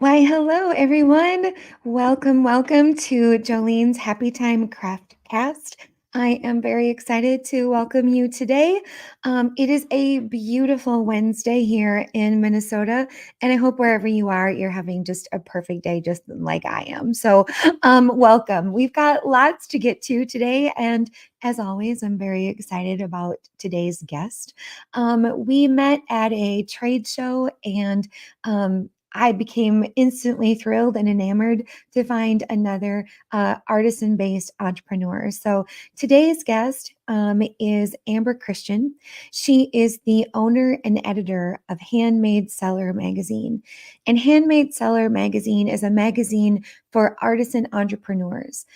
Why, hello everyone. Welcome to Jolene's Happy Time Craftcast. I am very excited to welcome you today. It is a beautiful Wednesday here in Minnesota, and I hope wherever you are, you're having just a perfect day, just like I am. So, welcome. We've got lots to get to today, and as always, I'm very excited about today's guest. We met at a trade show, and I became instantly thrilled and enamored to find another artisan based entrepreneur. So today's guest is Amber Christian. She is the owner and editor of Handmade Seller Magazine. And Handmade Seller Magazine is a magazine for artisan entrepreneurs.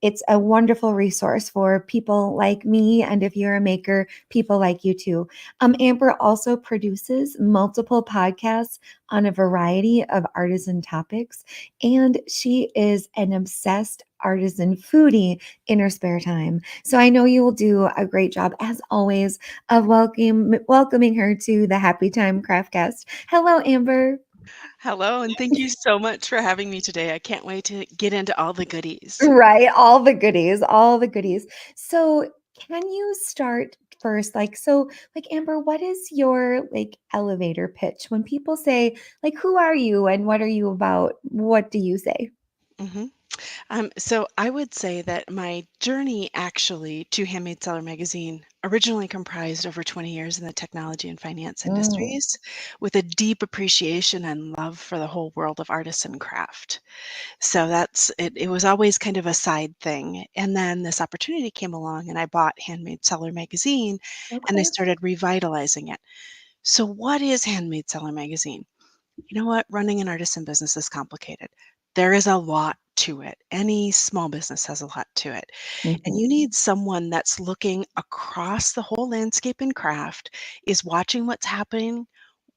It's a wonderful resource for people like me. And if you're a maker, people like you too. Amber also produces multiple podcasts on a variety of artisan topics, and she is an obsessed artisan foodie in her spare time. So I know you will do a great job, as always, of welcoming her to the Happy Time Craftcast. Hello, Amber. Hello, and thank you so much for having me today. I can't wait to get into all the goodies. Right, all the goodies, all the goodies. So, can you start first? Like Amber, what is your elevator pitch when people say, like, who are you and what are you about? What do you say? hmm so I would say that my journey actually to Handmade Seller Magazine originally comprised over 20 years in the technology and finance Mm, industries with a deep appreciation and love for the whole world of artisan craft. So that's it, it was always kind of a side thing. And then this opportunity came along and I bought Handmade Seller Magazine and I okay. started revitalizing it. So what is Handmade Seller Magazine? You know what? Running an artisan business is complicated. There is a lot to it. Any small business has a lot to it. And Mhm, you need someone that's looking across the whole landscape in craft, is watching what's happening,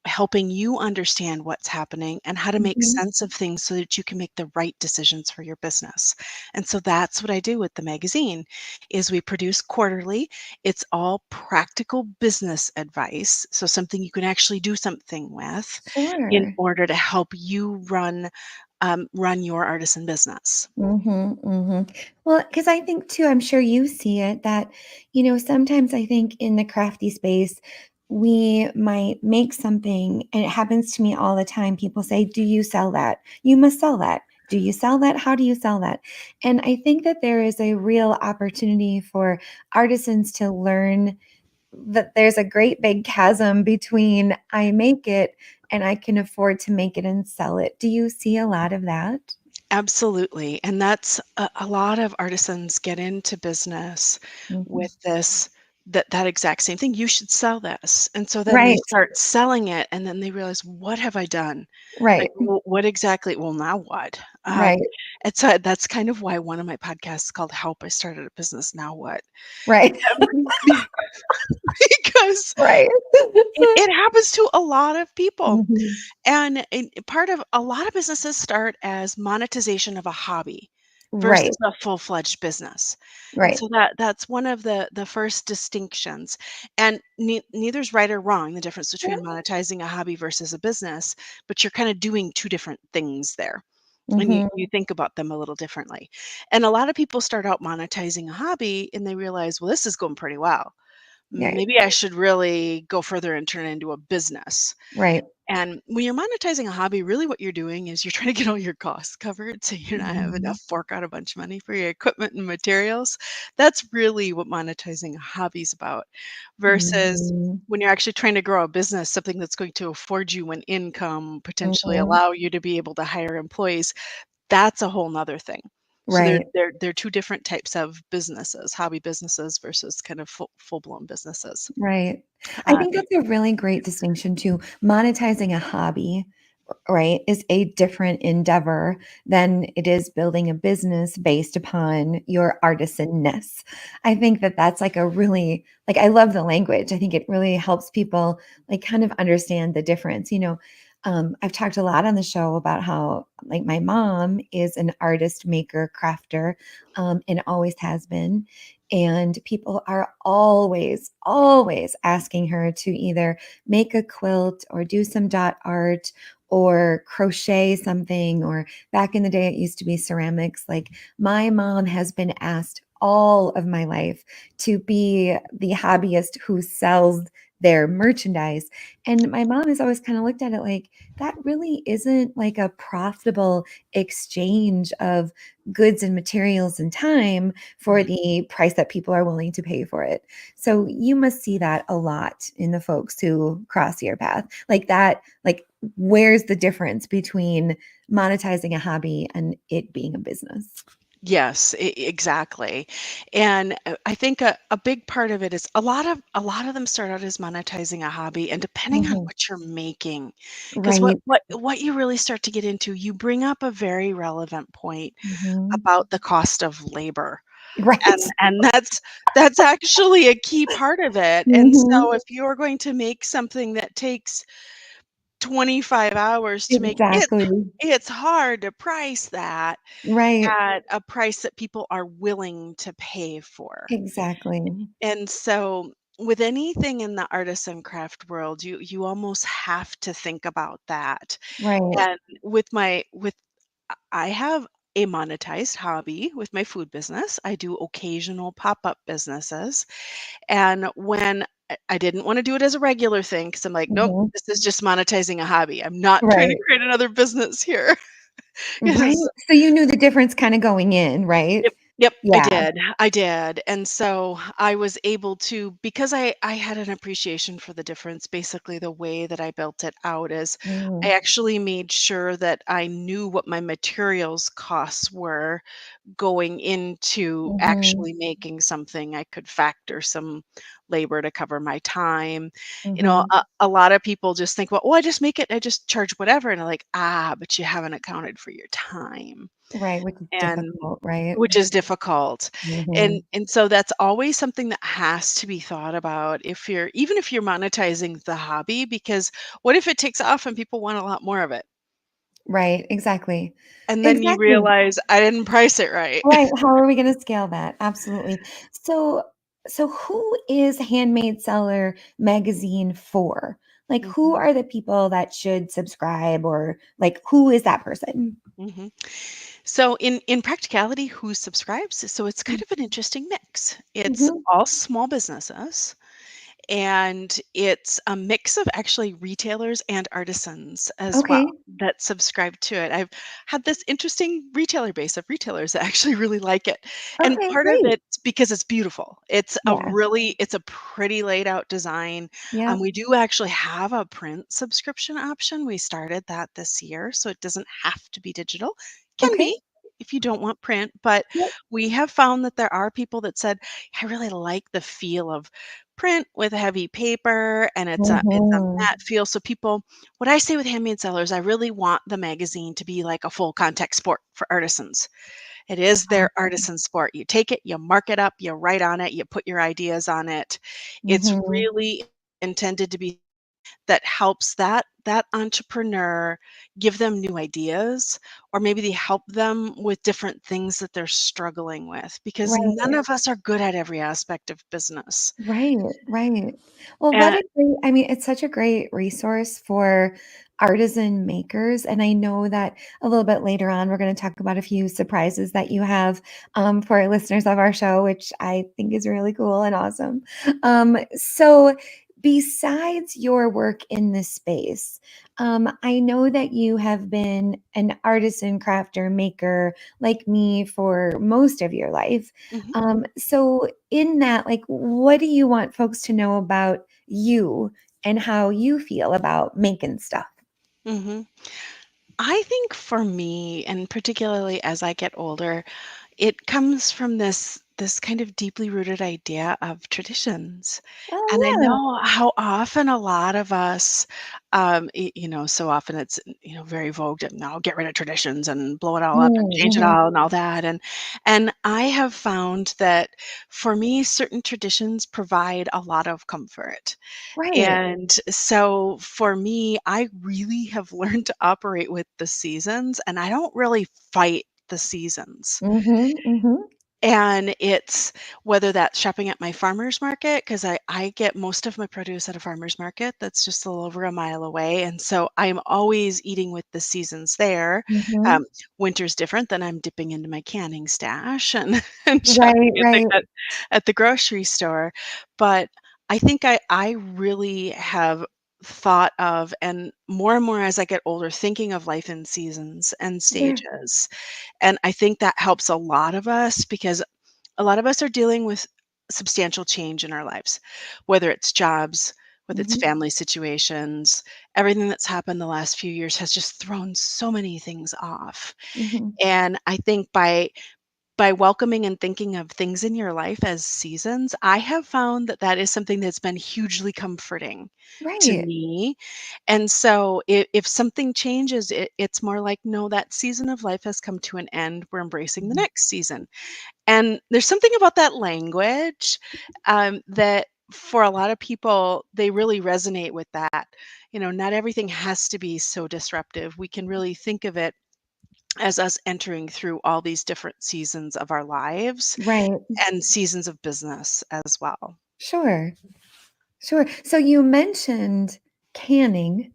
helping you understand what's happening and how to make mhm. sense of things so that you can make the right decisions for your business. And so that's what I do with the magazine is we produce quarterly. It's all practical business advice, so something you can actually do something with in Sure. order to help you run your artisan business. Mhm, mhm. Well, because I think too, I'm sure you see it that, sometimes I think in the crafty space, we might make something, and it happens to me all the time. People say, "Do you sell that? You must sell that. Do you sell that? How do you sell that?" And I think that there is a real opportunity for artisans to learn that there's a great big chasm between I make it and I can afford to make it and sell it. Do you see a lot of that? Absolutely. And that's a lot of artisans get into business Mhm. with that exact same thing. You should sell this. And so then they Right, start selling it and then they realize, what have I done? Like, right, what exactly? Well, now what? right, And so that's kind of why one of my podcasts is called Help I Started a Business Now What? right, Because right. it happens to a lot of people. Mhm. And part of a lot of businesses start as monetization of a hobby Right, versus a full-fledged business. And right. so that's one of the first distinctions. And neither's right or wrong, the difference between monetizing a hobby versus a business, but you're kind of doing two different things there. And you, Mhm. you think about them a little differently. And a lot of people start out monetizing a hobby and they realize, well, this is going pretty well. Right, Maybe I should really go further and turn it into a business. right. And when you're monetizing a hobby, really what you're doing is you're trying to get all your costs covered so you're not having to Mhm. fork out a bunch of money for your equipment and materials. That's really what monetizing a hobby's about. Versus Mhm. when you're actually trying to grow a business, something that's going to afford you an income, potentially Mhm. allow you to be able to hire employees, that's a whole nother thing. So they're Right. they're they're two different types of businesses, hobby businesses versus kind of full-blown businesses. Right. I Uh, think that's a really great distinction too. Monetizing a hobby, right, is a different endeavor than it is building a business based upon your artisanness. I think that that's like a really I love the language. I think it really helps people kind of understand the difference. I've talked a lot on the show about how my mom is an artist, maker, crafter, and always has been. And people are always, always asking her to either make a quilt or do some dot art or crochet something. Or back in the day, it used to be ceramics. Like my mom has been asked all of my life to be the hobbyist who sells their merchandise. And my mom has always kind of looked at it like that really isn't like a profitable exchange of goods and materials and time for Mhm. the price that people are willing to pay for it. So you must see that a lot in the folks who cross your path. Like that, like where's the difference between monetizing a hobby and it being a business? Yes, exactly. And I think a big part of it is a lot of them start out as monetizing a hobby, and depending on Mhm. what you're making, because what Right. what what you really start to get into, you bring up a very relevant point Mhm. about the cost of labor. Right. And that's actually a key part of it. And Mhm. so if you're going to make something that takes 25 hours to make it, Exactly. it's hard to price that Right. at a price that people are willing to pay for. Exactly. And so with anything in the artisan craft world, you almost have to think about that. Right. And with I have a monetized hobby with my food business. I do occasional pop-up businesses. And when I didn't want to do it as a regular thing because I'm like, nope, Mhm. this is just monetizing a hobby. I'm not trying to Right. create another business here. Right. Yes. So you knew the difference kind of going in, right? Yep, yep, Yeah. I did, and so I was able to, because I had an appreciation for the difference. Basically, the way that I built it out is I Mm. actually made sure that I knew what my materials costs were going into Mhm. actually making something. I could factor some labor to cover my time. Mhm. A lot of people just think, well, oh, I just make it, I just charge whatever, and I'm like, but you haven't accounted for your time. Right, which is And difficult, right? which is difficult. And Mhm. and so that's always something that has to be thought about if you're, even if you're monetizing the hobby, because what if it takes off and people want a lot more of it? Right, exactly. And then you Exactly. realize I didn't price it right. Right, how are we gonna scale that? Absolutely. So so who is Handmade Seller Magazine for? Like, who Mhm, are the people that should subscribe or, like, who is that person? mhm. So in practicality, who subscribes? So it's kind Mm, of an interesting mix. It's mhm. all small businesses. And it's a mix of actually retailers and artisans as well Okay. that subscribe to it. I've had this interesting retailer base of retailers that actually really like it. And Okay, part of great. it's because it's beautiful. Yeah. It's a pretty laid out design. Yep. We do actually have a print subscription option. We started that this year, so it doesn't have to be digital. Can Okay. be if you don't want print, but Yep. we have found that there are people that said, I really like the feel of print with heavy paper, and it's a Mhm. matte feel. So people, what I say with handmade sellers, I really want the magazine to be like a full contact sport for artisans. It is their artisan sport. You take it, you mark it up, you write on it, you put your ideas on it. It's Mhm. really intended to be that helps that entrepreneur give them new ideas, or maybe they help them with different things that they're struggling with, because Right. none of us are good at every aspect of business. Right, right. Well, what And a great I mean, it's such a great resource for artisan makers, and I know that a little bit later on, we're gonna talk about a few surprises that you have, for our listeners of our show, which I think is really cool and awesome. So besides your work in this space, I know that you have been an artisan crafter maker like me for most of your life. mhm, So in that, like, what do you want folks to know about you and how you feel about making stuff? mhm. I think for me, and particularly as I get older, it comes from this kind of deeply rooted idea of traditions. And I Oh, know how often a lot of us, so often it's, very vogue to now get rid of traditions and blow it all yeah. up and change it Mhm. all and all that. And I have found that for me, certain traditions provide a lot of comfort. Right. And so for me, I really have learned to operate with the seasons, and I don't really fight the seasons. Mhm, mhm. And it's whether that's shopping at my farmer's market, because I get most of my produce at a farmer's market that's just a little over a mile away. And so I'm always eating with the seasons there. Mhm. Um, Winter's different, than I'm dipping into my canning stash and, and Right, shopping right. at the grocery store. But I think I really have thought of, and more as I get older, thinking of life in seasons and Yeah. stages. And I think that helps a lot of us because a lot of us are dealing with substantial change in our lives, whether it's jobs, whether it's Mhm, family situations. Everything that's happened the last few years has just thrown so many things off. mhm. And I think by welcoming and thinking of things in your life as seasons, I have found that that is something that's been hugely comforting to Right. me. And so if something changes, it's more like, no, that season of life has come to an end. We're embracing the Mhm. next season. And there's something about that language that for a lot of people, they really resonate with that. Not everything has to be so disruptive. We can really think of it as us entering through all these different seasons of our lives Right. and seasons of business as well. Sure, sure. So you mentioned canning.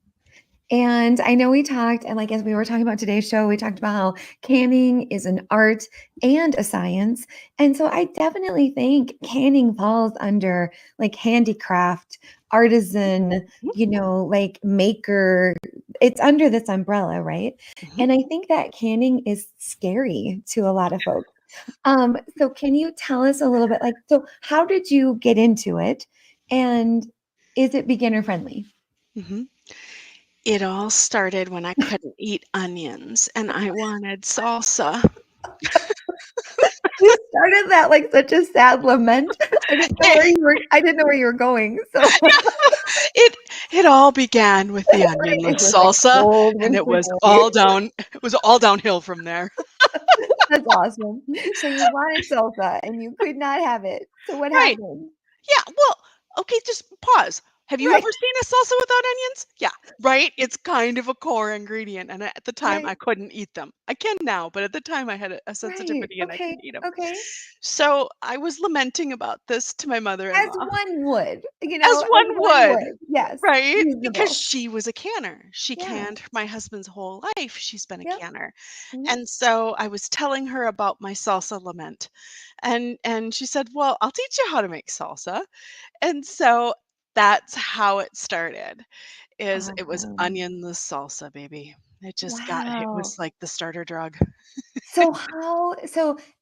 And I know we talked, and like as we were talking about today's show, we talked about how canning is an art and a science. And so I definitely think canning falls under like handicraft, artisan, Mhm, like maker. It's under this umbrella, right? mhm, And I think that canning is scary to a lot of folks. So can you tell us a little bit like, so how did you get into it? And is it beginner friendly? mhm. It all started when I couldn't eat onions and I wanted salsa. You started that like such a sad lament. I didn't know where you were going, so It it all began with the right, it onionless was a salsa, cold and it winter was day. all down it was all downhill from there. That's awesome. So you wanted salsa and you could not have it. So what Right. happened? Yeah, well, okay, just pause. Have you Right, ever seen a salsa without onions? Yeah, right? It's kind of a core ingredient, and at the time, right, I couldn't eat them. I can now, but at the time, I had a right. sensitivity and I Okay, couldn't eat them. okay. So, I was lamenting about this to my As mother-in-law, one would, as as one one would, would. Yes, right? Because reasonable. she was a canner. She Yeah, canned my husband's whole life. She's been a yep. canner. Mhm. And so, I was telling her about my salsa lament, and she said, "Well, I'll teach you how to make salsa." And so that's how it started, is it was Awesome. onionless salsa, baby. It Wow. was like the starter drug.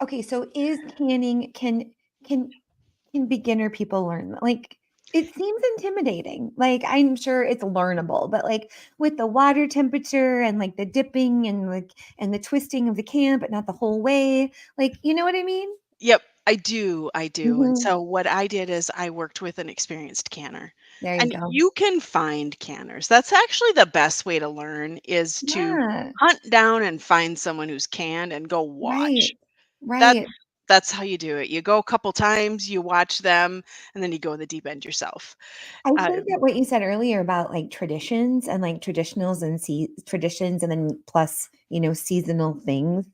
Okay, so is canning can can beginner people learn? Like, it seems intimidating. Like, I'm sure it's learnable, but like with the water temperature and like the dipping and the twisting of the can, but not the whole way. Like, you know what I mean? Yep, I do, and Mhm. so what I did is I worked with an experienced canner, There you and go. you can find canners. That's actually the best way to learn, is to Yeah. hunt down and find someone who's canned and go Right. watch. That's Right. that's how you do it. You go a couple times, you watch them, and then you go in the deep end yourself. I think Um that what you said earlier about like traditions and like traditionals and traditions and then plus, seasonal things.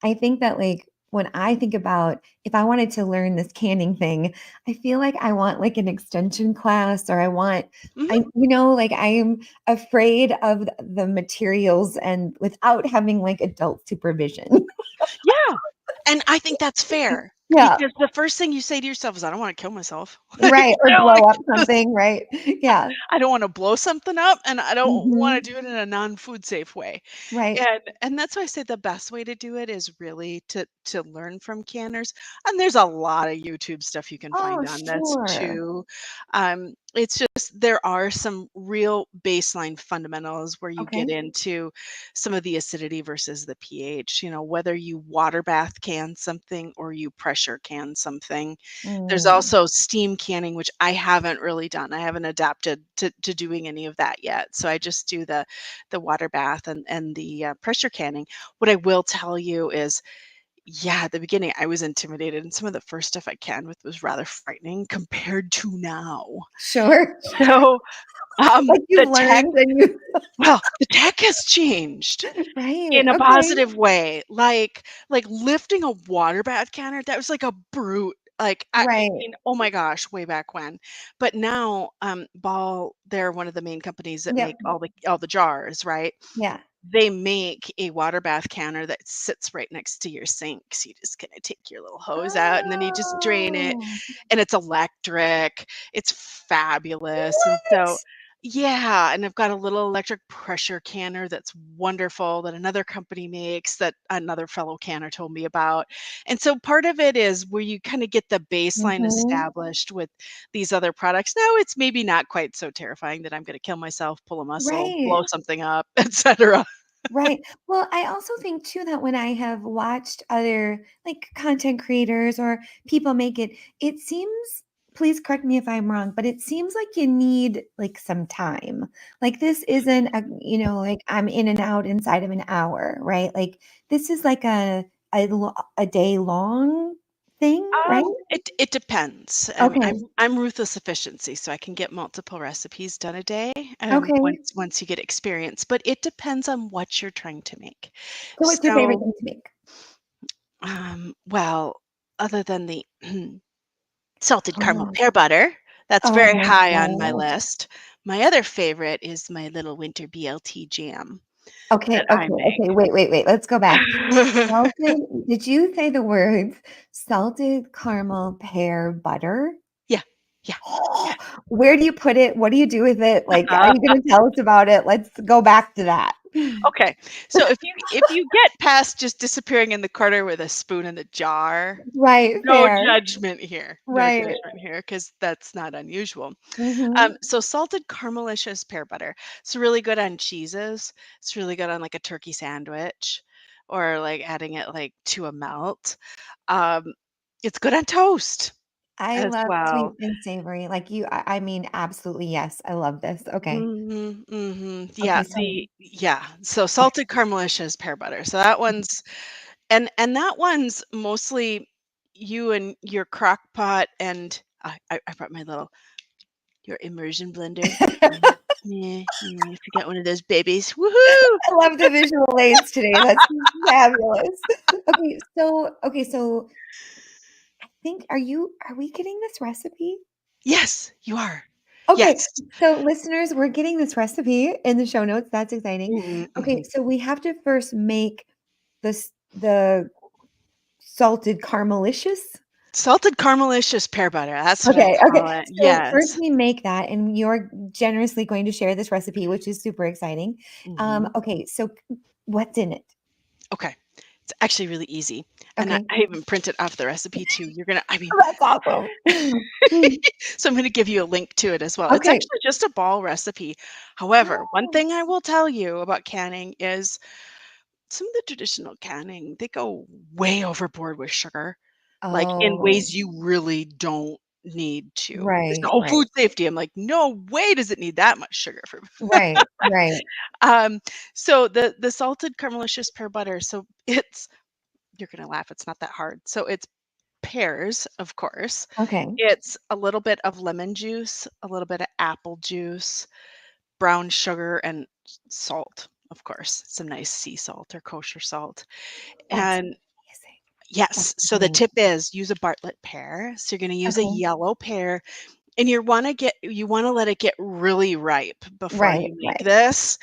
I think that like when I think about if I wanted to learn this canning thing, I feel like I want like an extension class or mhm. like I am afraid of the materials and without having like adult supervision. Yeah, and I think that's fair Yeah. because the first thing you say to yourself is, "I don't wanna kill myself." Like, Right. Or I don't wanna blow up kill this something. Right. Yeah. I don't wanna blow something up, and I don't wanna Hmm. do it in a non-food safe way. Right. And that's why I say the best way to do it is really to learn from canners, and there's a lot of YouTube stuff you can Oh, find on this sure. too. It's just there are some real baseline fundamentals where you get Okay. into some of the acidity versus the pH, whether you water bath can something or you pressure can something. There's Mm, also steam canning, which I haven't really done. I haven't adapted to doing any of that yet. So I just do the water bath and the pressure canning. What I will tell you is Yeah, at the beginning, I was intimidated, and some of the first stuff I canned with was rather frightening compared to now. Sure. So, Like the you've tech learned and you the tech has changed right, in a okay. positive way. Like lifting a water bath canner, that was like a brute. Like, I Right. mean, oh my gosh, way back when. But now, Ball, they're one of the main companies that make Yep. all the jars, right? Yeah. They make a water bath canner that sits right next to your sink. So you just kinda take your little hose out, and then you just drain it, Oh, and it's electric. It's fabulous, and so what? yeah, and I've got a little electric pressure canner that's wonderful that another company makes that another fellow canner told me about, and so part of it is where you kinda get the baseline Mhm. established with these other products. Now it's maybe not quite so terrifying that I'm gonna kill myself, pull a muscle, Right. blow something up, etcetera. Right. Well, I also think too that when I have watched other like content creators or people make it, it seems, please correct me if I'm wrong, but it seems like you need like some time. Like this isn't a, like I'm in and out inside of an hour, right? Like this is like a day long thing, right? It depends. Okay. I'm ruthless efficiency, so I can get multiple recipes done a day, Okay. once you get experience, but it depends on what you're trying to make. So what's your favorite So, thing to make? well, other than the salted caramel Oh, pear butter, that's oh very my high on my God. list. My other favorite is my little winter BLT jam that Okay, I okay, okay, make. wait, let's go back. Salted did you say the words salted caramel pear butter? Yeah, yeah, yeah. Where do you put it? What do you do with it? Like, are you gonna tell us about it? Let's go back to that. Okay, so if you get past just disappearing in the corner with a spoon in the jar, Right, no fair. judgment here, no Right. judgment here, because that's not unusual. Mhm. So salted caramelicious pear butter, it's really good on cheeses. It's really good on, like, a turkey sandwich or, like, adding it, like, to a melt. Um, it's good on toast I as love sweet well. and savory, like you I mean, absolutely, yes, I love this. Okay. Mhm, mhm. Okay, Yeah, so so okay. salted caramelicious pear butter. So that one's and that one's mostly you and your crock pot and I brought my little your immersion blender. Yeah, yeah, if you got one of those babies, woohoo! I love the visual aids today, that's fabulous. Okay, so I think are we getting this recipe? Yes, you are. Okay, Yes. so listeners, we're getting this recipe in the show notes, that's exciting. Mhm, Okay, mhm. so we have to first make the salted caramelicious? Salted caramelicious pear butter, that's what I Okay, call it. so first Yes. we make that, and you're generously going to share this recipe, which is super exciting. Mhm. Okay, so what's in it? Okay. It's actually really easy, and I Okay. I even printed off the recipe too. You're gonna I mean That's awesome. Mm. so I'm gonna give you a link to it as well. It's Okay. actually just a ball recipe. However, one Oh. thing I will tell you about canning is some of the traditional canning, they go way overboard with sugar, like, in Oh, ways you really don't need to. It's the right, whole right, food safety. I'm like, "No way does it need that much sugar for" right, right. Um, so the salted caramelicious pear butter, so it's you're gonna laugh, it's not that hard. So it's pears, of course. Okay. It's a little bit of lemon juice, a little bit of apple juice, brown sugar, and salt, of course, some nice sea salt or kosher salt. That's And amazing. That's yes, so the amazing. tip is use a Bartlett pear. So you're gonna use a Okay. yellow pear, and you wanna let it get really ripe before Right, you make right. this.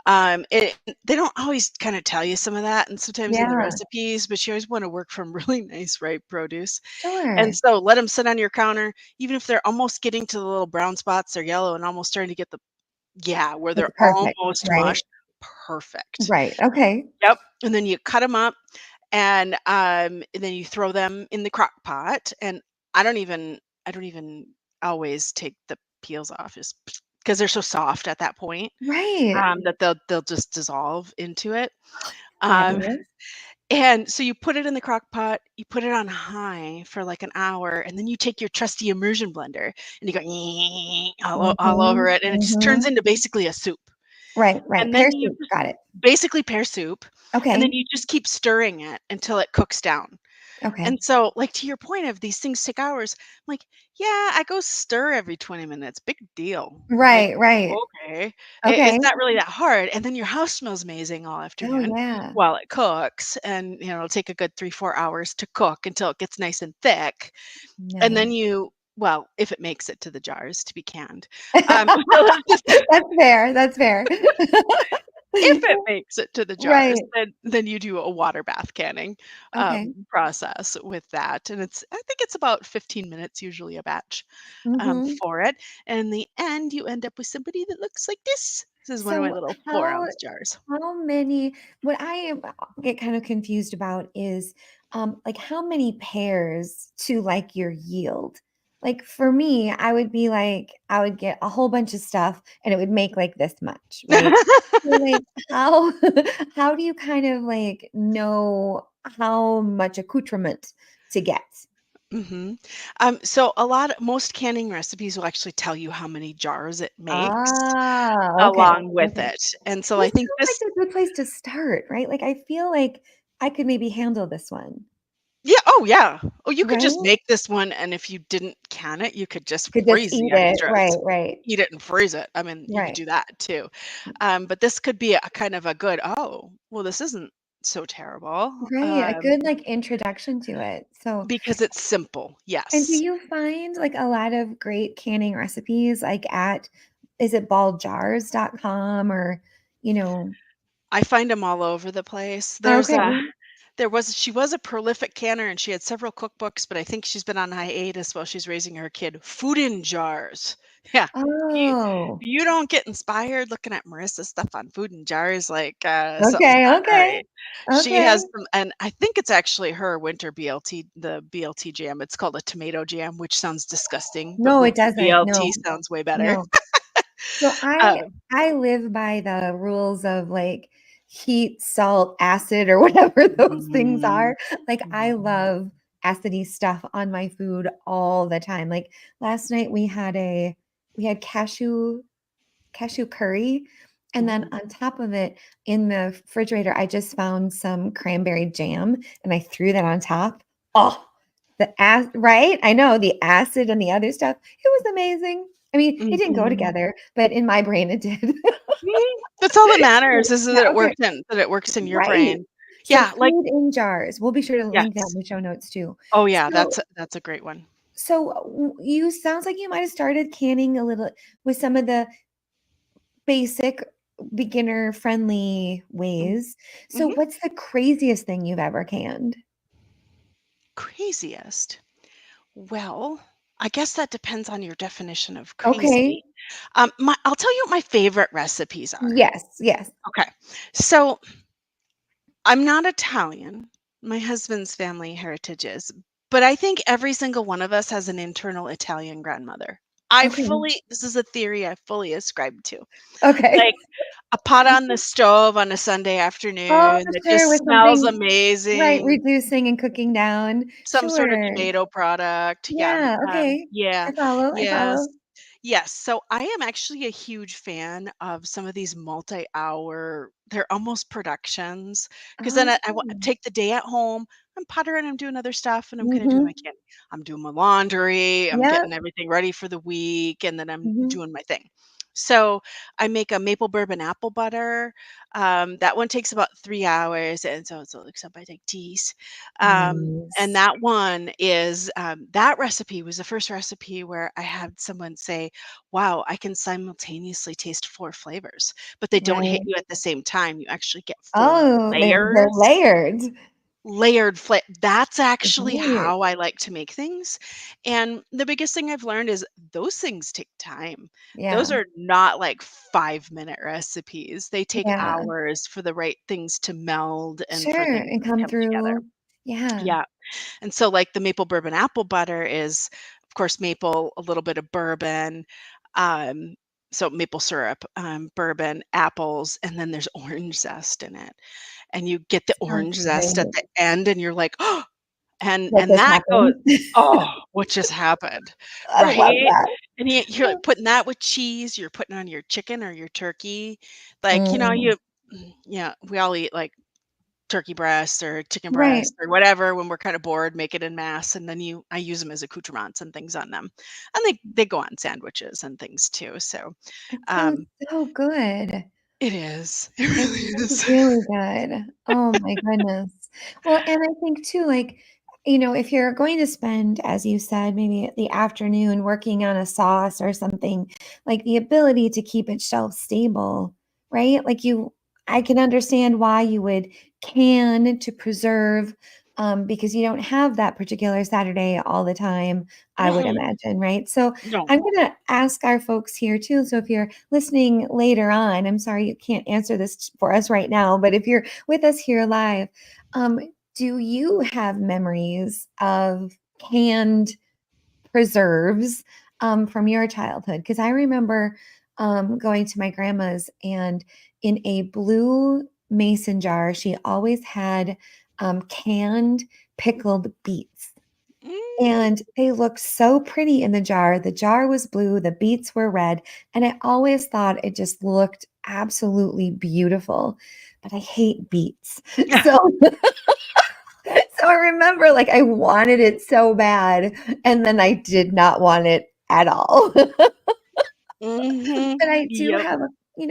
They don't always kinda tell you some of that, and sometimes in the Yeah, recipes, but you always wanna work from really nice ripe produce. And sure. so let them sit on your counter, even if they're almost getting to the little brown spots, they're yellow and almost starting to get the yeah, where It's they're perfect, almost right? mushed. Perfect. Right, okay. Yep, and then you cut them up, and then you throw them in the crock pot, and I don't even always take the peels off just because 'cause they're so soft at that point, Right. that they'll just dissolve into it. Um, Fabulous. and so you put it in the crock pot, you put it on high for, like, an hour, and then you take your trusty immersion blender, and you go all over Mhm, it, and it just turns mhm. into basically a soup. Right, right. And then Pear you soup, just got it. basically pear soup, and then Okay, you just keep stirring it until it cooks down. And okay. so, like, to your point of these things take hours, I'm like, "Yeah, I go stir every 20 minutes, big deal." Like, Right, right. "Okay." It's Okay. not really that hard, and then your house smells amazing all Oh, afternoon yeah. while it cooks, and, it'll take a good 3, 4 hours to cook until it gets nice and thick, and then Nice. well, if it makes it to the jars to be canned. So let's just That's fair, that's fair. if it makes it to the jars, Right. then you do a water bath canning, Okay. process with that, and I think it's about 15 minutes usually a batch, Mhm. for it, and in the end, you end up with somebody that looks like this. This is one of my So little how 4-ounce jars. how many what I get kind of confused about is, like, how many pairs to, like, your yield? Like, for me, I would be like I would get a whole bunch of stuff, and it would make, like, this much, right? So, like, how how do you kind of, like, know how much accoutrement to get? Mhm. So most canning recipes will actually tell you how many jars it makes Ah, okay, along with okay. it, and so This I think sounds this like a good place to start, right? Like, I feel like I could maybe handle this one, Yeah, oh, yeah. Oh, you could just right? make this one, and if you didn't can it, you could just Could just freeze eat the it. extras. Right, right, Eat it and freeze it. I mean, you could right, do that too. But this could be a kind of a good, "Oh, well, this isn't so terrible," right, a good, like, introduction to it. So because it's simple, and do yes. you find, like, a lot of great canning recipes, like, at is it balljars.com or, you know I find them all over the place. Okay. She was a prolific canner, and she had several cookbooks, but I think she's been on hiatus while she's raising her kid. Food in jars. Yeah. You Oh, you don't get inspired looking at Marissa's stuff on food in jars, like, something's okay, not okay, right. She okay. has some, and I think it's actually her winter BLT, the BLT jam. It's called a tomato jam, which sounds disgusting, but No, it winter doesn't. BLT No, sounds way better. no. So I Um, I live by the rules of, like, heat, salt, acid, or whatever those things mhm, are. Like, I mhm, love acidy stuff on my food all the time. Like, last night we had cashew curry, and then mhm. on top of it, in the refrigerator, I just found some cranberry jam, and I threw that on top. Oh, the ac right? I know, the acid and the other stuff, it was amazing. I mean, it didn't go Mhm. together, but in my brain, it did. Mhm. That's all that matters is Yeah, okay. that it works in your Right. brain. So Yeah, like food in jars, we'll be sure to link that in yes. the show notes too. Oh, yeah, So that's a great one. you sounds like you might have started canning a little with some of the basic beginner friendly Mhm, ways. So mhm. what's the craziest thing you've ever canned? Craziest? Well, I guess that depends on your definition of Okay. crazy. I'll tell you what my favorite recipes are. Yes, yes. Okay. So, I'm not Italian. My husband's family heritage is, but I think every single one of us has an internal Italian grandmother. Okay. This is a theory I fully ascribe to. Okay. Like, a pot on the stove on a Sunday Oh, afternoon that sure, just with smells something right, amazing. reducing and cooking down. Some sort of Sure. tomato product, yeah, Yeah, okay. yeah, I follow, I yes, follow. yes, so I am actually a huge fan of some of these multi-hour they're almost productions, 'cause then I Oh. take the day at home, I'm puttering, I'm doing other stuff, and I'm kinda doing my Mhm. canning. I'm doing my laundry, I'm Yep. getting everything ready for the week, and then I'm Mhm. doing my thing. So, I make a maple bourbon apple butter, that one takes about 3 hours, and so it's like some I take teas. And Nice. that one is, that recipe was the first recipe where I had someone say, "Wow, I can simultaneously taste 4 flavors, but they don't hit Right. you at the same time. You actually get 4 Oh, they're layers." layered. That's actually Right. how I like to make things, and the biggest thing I've learned is those things take time. Those Yeah. are not like 5-minute recipes. They take Yeah. hours for the right things to meld and for Sure, things and to come come together. through. Yeah. Yeah. And so, like, the maple bourbon apple butter is, of course, maple, a little bit of bourbon, um, so maple syrup, bourbon, apples, and then there's orange zest in it. And you get the Sounds orange zest at great. the end, and you're like, "Oh!" What and just that goes, happened? "Oh, what just happened?" I love Right? that. And you're, like, putting that with cheese, you're putting on your chicken or your turkey. Like, Mm, yeah, we all eat, like, turkey breasts or chicken right. breasts or whatever when we're kinda bored, make it in mass, and then you I use them as accoutrements and things on them. And they go on sandwiches and things too, so, It sounds um, so good. it is. It It really sounds is. really good. Oh my goodness. Well, and I think too, like, if you're going to spend, as you said, maybe the afternoon working on a sauce or something, like the ability to keep it shelf stable, right? I can understand why you would can to preserve, because you don't have that particular Saturday all the time, I would Mm-mm. imagine, right? So No. I'm gonna ask our folks here too. So if you're listening later on, I'm sorry you can't answer this for us right now, but if you're with us here live, um, do you have memories of canned preserves from your childhood? Because I remember going to my grandma's, and in a blue mason jar, she always had canned pickled beets. Mm. And they looked so pretty in the jar. The jar was blue, the beets were red, and I always thought it just looked absolutely beautiful. But I hate beets. So so I remember, like, I wanted it so bad, and then I did not want it at all. Mhm. But Yep.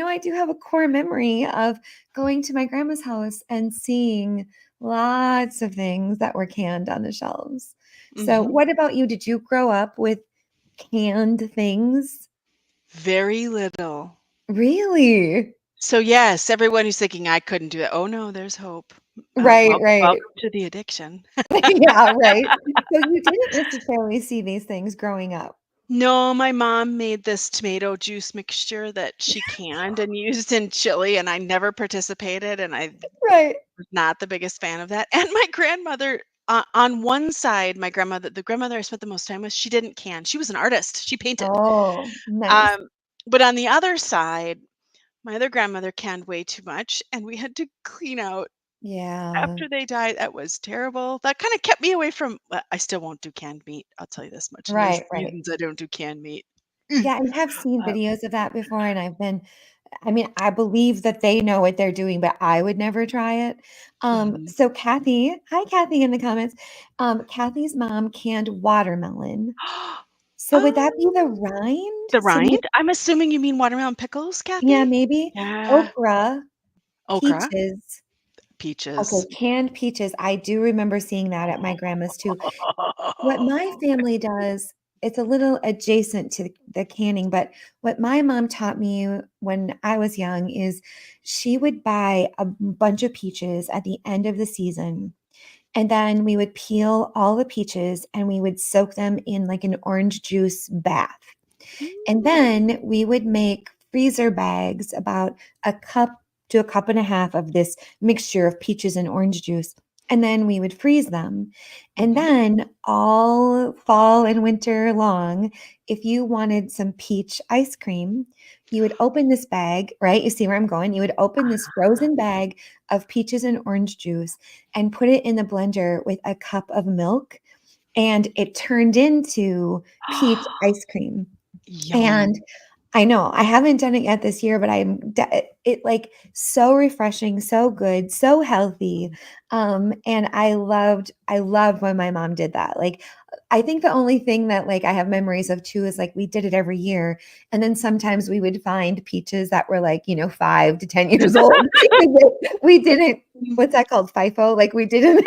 I do have a core memory of going to my grandma's house and seeing lots of things that were canned on the shelves. So, Mhm. what about you? Did you grow up with canned things? Very little. Really? So, yes, everyone who's thinking I couldn't do it, oh, no, there's hope. Right, right. Welcome to the addiction. Yeah, right. So you didn't necessarily see these things growing up. No, my mom made this tomato juice mixture that she canned and used in chili, and I never participated, and I Right. was not the biggest fan of that. And my grandmother, on one side, the grandmother I spent the most time with, she didn't can. She was an artist. She painted. Oh, nice. Um, but on the other side, my other grandmother canned way too much, and we had to clean out Yeah. after they died. That was terrible. That kinda kept me away from I still won't do canned meat, I'll tell you this much, and there's Right, right. reasons I don't do canned meat. Mm. Yeah, I have seen Uh, videos of that before, and I mean, I believe that they know what they're doing, but I would never try it. mhm. So Kathy, hi Kathy in the comments. Kathy's mom canned watermelon. So would that be the Oh, rind? the So maybe, rind? I'm assuming you mean watermelon pickles, yeah, Kathy? maybe Yeah. okra, Okra, peaches. Okay, peaches. canned peaches. I do remember seeing that at my grandma's too. What my family does, it's a little adjacent to the canning, but what my mom taught me when I was young is she would buy a bunch of peaches at the end of the season, and then we would peel all the peaches and we would soak them in like an orange juice bath. And Mm. then we would make freezer bags about a cup to a cup and a half of this mixture of peaches and orange juice. And then we would freeze them. And Mhm. then all fall and winter long, if you wanted some peach ice cream, you would open this bag, right? You see where I'm going? You would open this frozen bag of peaches and orange juice and put it in the blender with a cup of milk. And it turned into peach ice cream. And Yum. I know I haven't done it yet this year, but it like so refreshing, so good, so healthy. And I loved when my mom did that. Like, I think the only thing that like I have memories of too is like we did it every year. And then sometimes we would find peaches that were like, 5 to 10 years old. We didn't, what's that called? FIFO? Like we didn't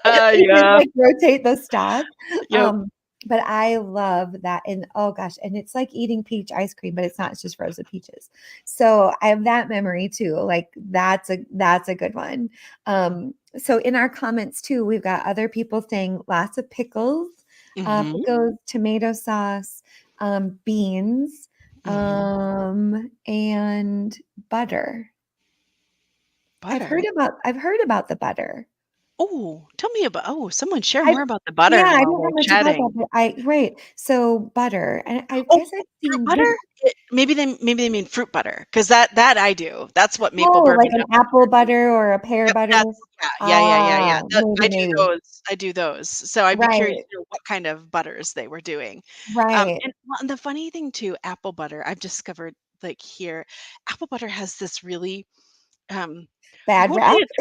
we didn't Yeah. like rotate the stock. Yep. Um, but I love that. And oh gosh, and it's like eating peach ice cream, but it's not, it's just frozen peaches. So I have that memory too. Like that's a good one. So in our comments too, we've got other people saying lots of pickles, Mhm. pickles, tomato sauce, beans, Mhm. and butter. Butter. I've heard about the butter. Oh, tell me about someone share I more about the butter Yeah, I while don't we're know much about that, chatting. but right. So butter, and I Oh, guess I've fruit seen butter? Maybe they mean fruit butter, 'cause that I do. That's what maple like bourbon an apple apple butter. butter or a pear Yep, butter. that's yeah. Maybe, I do maybe. those. I do those. So I'd be curious Right, to know what kind of butters they were doing. right. And the funny thing too, apple butter, I've discovered, like, here, apple butter has this really, um I Bad won't say rap? it's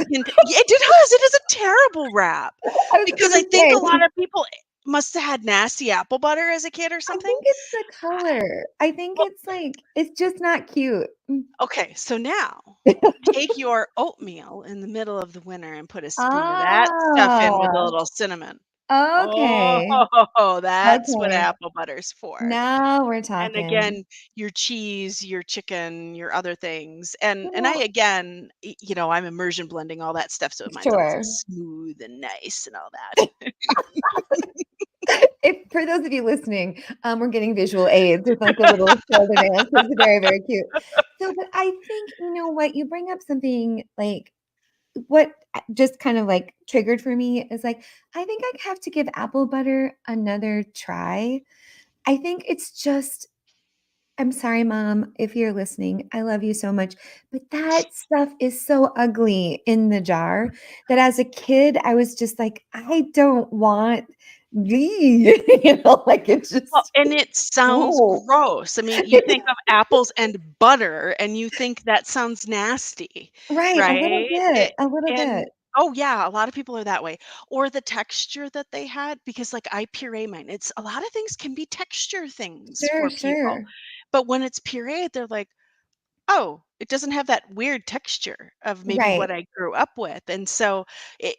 yeah, it is a terrible rap, I was because gonna I think a lot say, of people must have had nasty apple butter as a kid or I something. think it's the color. I think Well, it's like it's just not cute. okay, so now take your oatmeal in the middle of the winter and put a spoon of that stuff in with a Ah, little cinnamon. okay, Oh, that's what okay. apple butter's for. Now we're And talking. again, your cheese, your chicken, your other things, and I Well, again, I'm immersion blending all that stuff, so mine's always, like, sure. smooth and nice and all that. If for those of you listening, we're getting visual aids with like the little shoulder dance. It's very, very cute. So, but I think, you know what, you bring up something like what just kind of like triggered for me is like, I think I have to give apple butter another try. I think it's just I'm sorry, mom, if you're listening. I love you so much. But that stuff is so ugly in the jar that as a kid, I was just like, I don't want like it's Well, just and it sounds no. gross. I mean, you think of apples and butter, and you think that sounds nasty, Right, a little right? bit, a little And bit. oh, yeah, a lot of people are that way. Or the texture that they had, because, like, I puree mine. It's a lot of things can be texture things Sure, for people, sure. but when it's pureed, they're like, "Oh, it doesn't have that weird texture of maybe Right. what I grew up with," and so,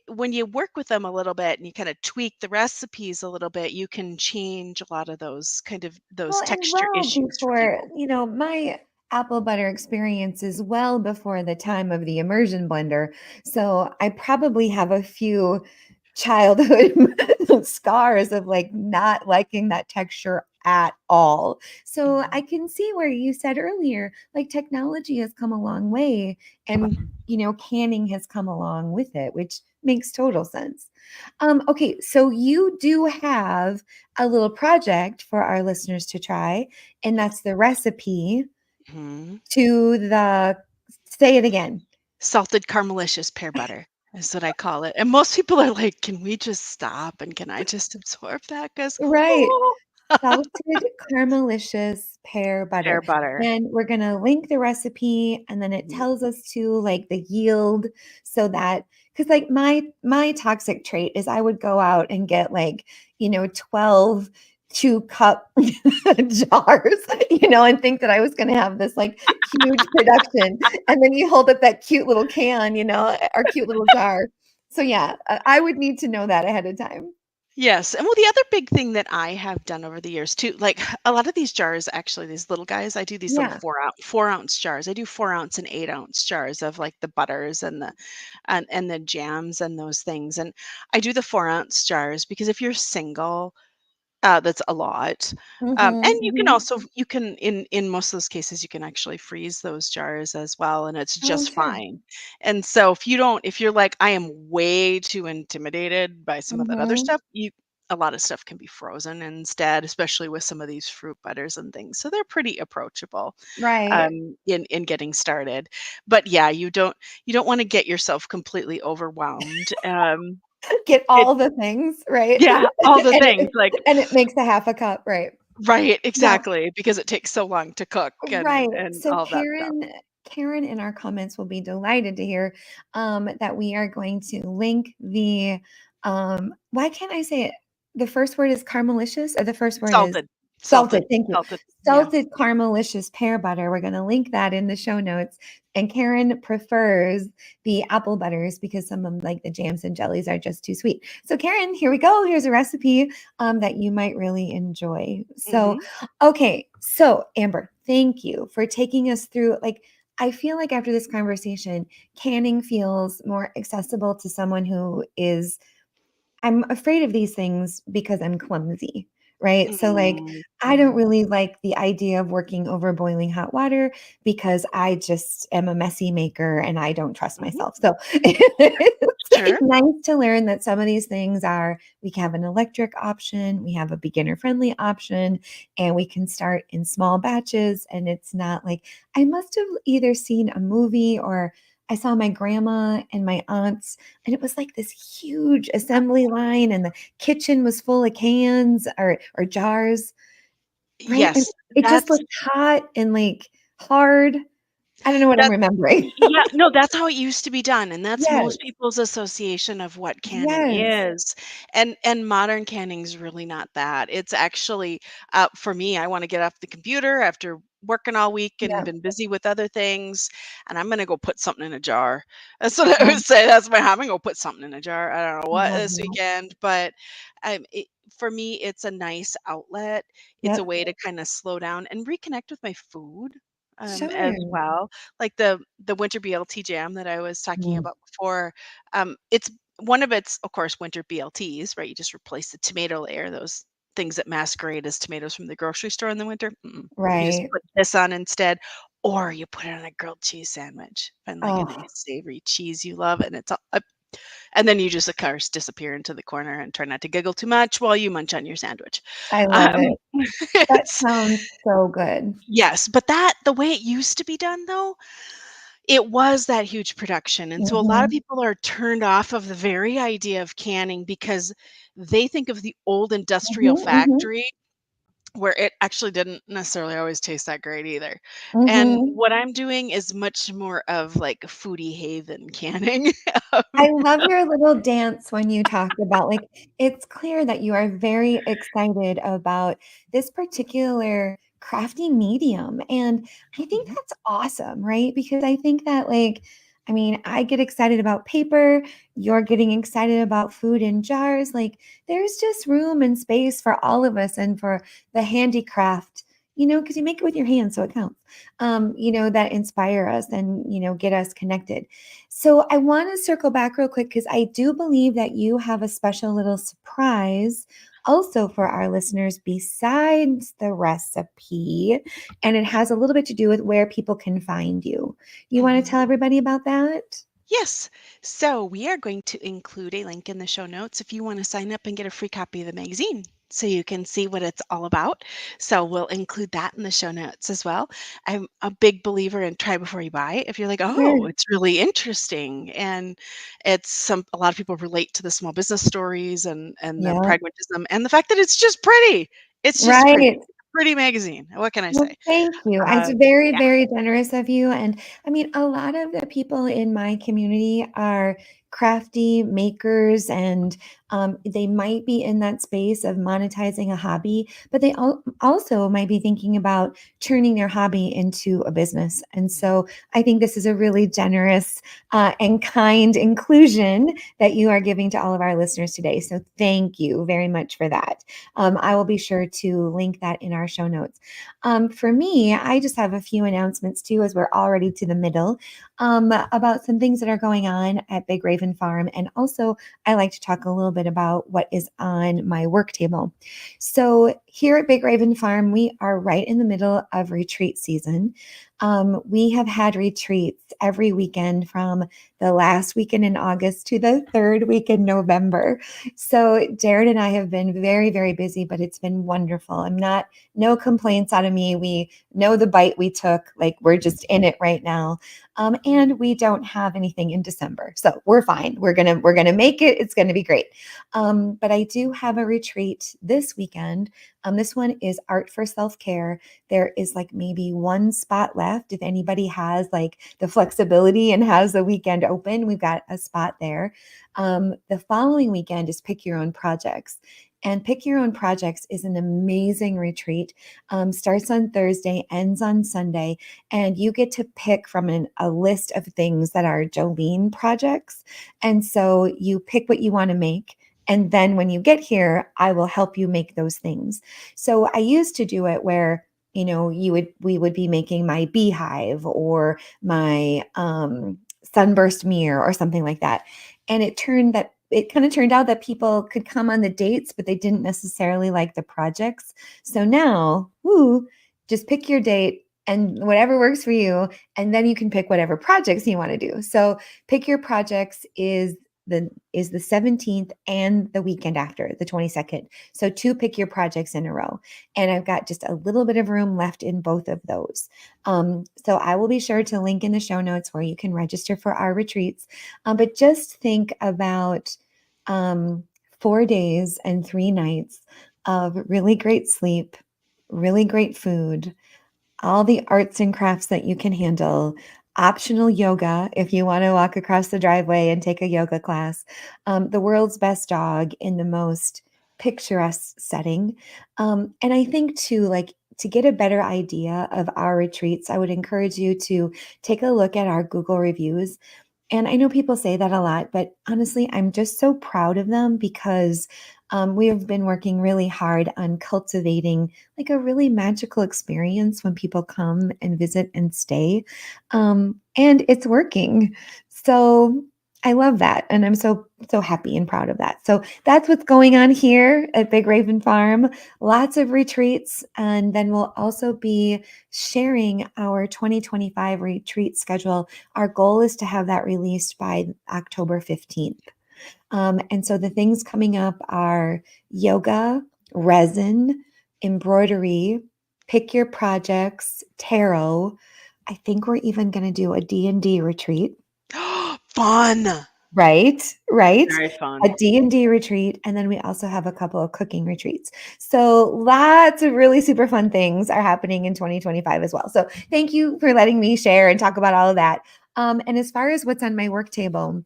when you work with them a little bit and you kinda tweak the recipes a little bit, you can change a lot of those Well, and texture well issues for before, people. my apple butter experience is well before the time of the immersion blender. So I probably have a few childhood scars of like not liking that texture at all. So I Mhm. can see where you said earlier, like technology has come a long way and canning has come along with it, which makes total sense. Okay, so you do have a little project for our listeners to try, and Yes. that's the recipe Mhm. to the say it again. Salted caramelicious pear butter is what I call it, and most people are like, "Can we just stop, and can I just absorb that?" 'Cause Right. Salted caramelicious pear pear butter. butter. And we're gonna link the recipe, and then it Mhm. tells us to like the yield so that because like my toxic trait is I would go out and get like, 12 2-cup jars, and think that I was gonna have this like huge production. And then you hold up that cute little can, or cute little jar. So yeah, I would need to know that ahead of time. Yes, and well, the other big thing that I have done over the years too, like a lot of these jars, actually, these little guys, I do these little Yeah. 4 ounce jars. I do 4 ounce and 8 ounce jars of like the butters and the jams and those things. And I do the 4 ounce jars because if you're single, that's a lot. And Mhm, you can mhm. also in most of those cases, you can actually freeze those jars as well, and it's Oh, just sure. fine. And so if you're like, I am way too intimidated by some of that other Mhm. stuff, you a lot of stuff can be frozen instead, especially with some of these fruit butters and things. So they're pretty approachable Right. in getting started. But yeah, you don't want to get yourself completely overwhelmed. Get It all the things, right? yeah, all the And things it like and it makes a half a cup, right. right, Now exactly, because it takes so long to cook right. and So all that stuff. Karen in our comments will be delighted to hear, that we are going to link the, why can't I say it? The first word is caramelicious, or the first word is Salted, salted, salted, thank you. salted, yeah. Salted caramelicious pear butter. We're gonna link that in the show notes, and Karen prefers the apple butters because some of, like, the jams and jellies are just too sweet. So Karen, here we go. Here's a recipe, that you might really enjoy. So Mhm. okay, so Amber, thank you for taking us through. Like, I feel like after this conversation, canning feels more accessible to someone who is, I'm afraid of these things because I'm clumsy, right? So like Mm, I don't really like the idea of working over boiling hot water because I just am a messy maker and I don't trust mhm, myself. So it's sure. nice to learn that some of these things are we have an electric option, we have a beginner friendly option, and we can start in small batches. And it's not like I must have either seen a movie or I saw my grandma and my aunts, and it was like this huge assembly line, and the kitchen was full of cans or jars, right? And Yes, it just that's looked hot and like hard. I don't know what I'm that's remembering. yeah, no, that's how it used to be done, and that's Yes, most people's association of what canning yes. is, and modern canning's really not that. It's actually, for me, I wanna get off the computer after working all week and Yeah. been busy with other things, and I'm gonna go put something in a jar. That's what I Oh, would say, that's my hobby. I'm gonna go put something in a jar. I don't know I what love this that. weekend, but, for me, it's a nice outlet. It's a Yep. way to kinda slow down and reconnect with my food, as Sure. well. Like the winter BLT jam that I was talking Mm, about before, it's one of its, of course, winter BLTs, right? You just replace the tomato layer, those things that masquerade as tomatoes from the grocery store in the winter. Mm-mm. You just right. put this on instead, or you put it on a grilled cheese sandwich. Find like a Oh, nice savory cheese you love, and it's all, and then you just, of course, disappear into the corner and try not to giggle too much while you munch on your sandwich. I love Um, it. That it's sounds so good. yes, but that the way it used to be done though, it was that huge production, and so a lot of Mhm, people are turned off of the very idea of canning because they think of the old industrial mhm, mhm, factory where it actually didn't necessarily always taste that great either. And mhm. what I'm doing is much more of like foodie haven canning. I Um, love your little dance when you talk about like, it's clear that you are very excited about this particular crafty medium, and I think mhm, that's awesome, right? Because I think that, like, I mean, I get excited about paper, you're getting excited about food in jars, like, there's just room and space for all of us and for the handicraft, because you make it with your hands, so it counts, that inspire us and, get us connected. So I want to circle back real quick because I do believe that you have a special little surprise also for our listeners besides the recipe. And it has a little bit to do with where people can find you. You want to mhm. tell everybody about that? Yes. So we are going to include a link in the show notes if you want to sign up and get a free copy of the magazine so you can see what it's all about. So we'll include that in the show notes as well. I'm a big believer in try before you buy. If you're like, oh, Sure. it's really interesting, and it's some a lot of people relate to the small business stories and the Yeah. pragmatism and the fact that it's just pretty. It's just pretty. Right. Pretty magazine. What can I Well, say? thank you. It's Uh, very, yeah. very generous of you. And I mean, a lot of the people in my community are crafty makers, and they might be in that space of monetizing a hobby, but they also might be thinking about turning their hobby into a business. And so I think this is a really generous and kind inclusion that you are giving to all of our listeners today. So thank you very much for that. I will be sure to link that in our show notes. For me, I just have a few announcements too, as we're already to the middle, about some things that are going on at Big Raven Farm. And also, I like to talk a little bit about what is on my work table. So, here at Big Raven Farm, we are right in the middle of retreat season. We have had retreats every weekend from the last weekend in August to the third week in November. So, Jared and I have been very, very busy, but it's been wonderful. I'm not no complaints out of me. We know the bite we took. Like we're just in it right now. And we don't have anything in December. So we're fine. We're gonna make it. It's gonna be great. But I do have a retreat this weekend. This one is art for self-care. There is like maybe one spot left. If anybody has like the flexibility and has the weekend open, we've got a spot there. The following weekend is pick your own projects. And Pick Your Own Projects is an amazing retreat. Starts on Thursday, ends on Sunday, and you get to pick from a list of things that are Joleen projects. And so you pick what you want to make. And then when you get here, I will help you make those things. So I used to do it where we would be making my beehive or my sunburst mirror or something like that. And it turned that it kind of turned out that people could come on the dates, but they didn't necessarily like the projects. So now, just pick your date and whatever works for you, and then you can pick whatever projects you want to do. So pick your projects is the 17th and the weekend after, the 22nd. So 2 pick your projects in a row. And I've got just a little bit of room left in both of those. So I will be sure to link in the show notes where you can register for our retreats. But just think about 4 days and 3 nights of really great sleep, really great food, all the arts and crafts that you can handle, optional yoga if you want to walk across the driveway and take a yoga class, the world's best dog in the most picturesque setting. And I think too, like to get a better idea of our retreats, I would encourage you to take a look at our Google reviews. And I know people say that a lot, but honestly, I'm just so proud of them because we have been working really hard on cultivating like a really magical experience when people come and visit and stay. And it's working. So I love that. And I'm so happy and proud of that. So that's what's going on here at Big Raven Farm. Lots of retreats. And then we'll also be sharing our 2025 retreat schedule. Our goal is to have that released by October 15th. And so the things coming up are yoga, resin, embroidery, pick your projects, tarot. I think we're even going to do a D&D retreat. Fun. Right. Very fun. A D&D retreat, and then we also have a couple of cooking retreats. So lots of really super fun things are happening in 2025 as well. So thank you for letting me share and talk about all of that. And as far as what's on my work table,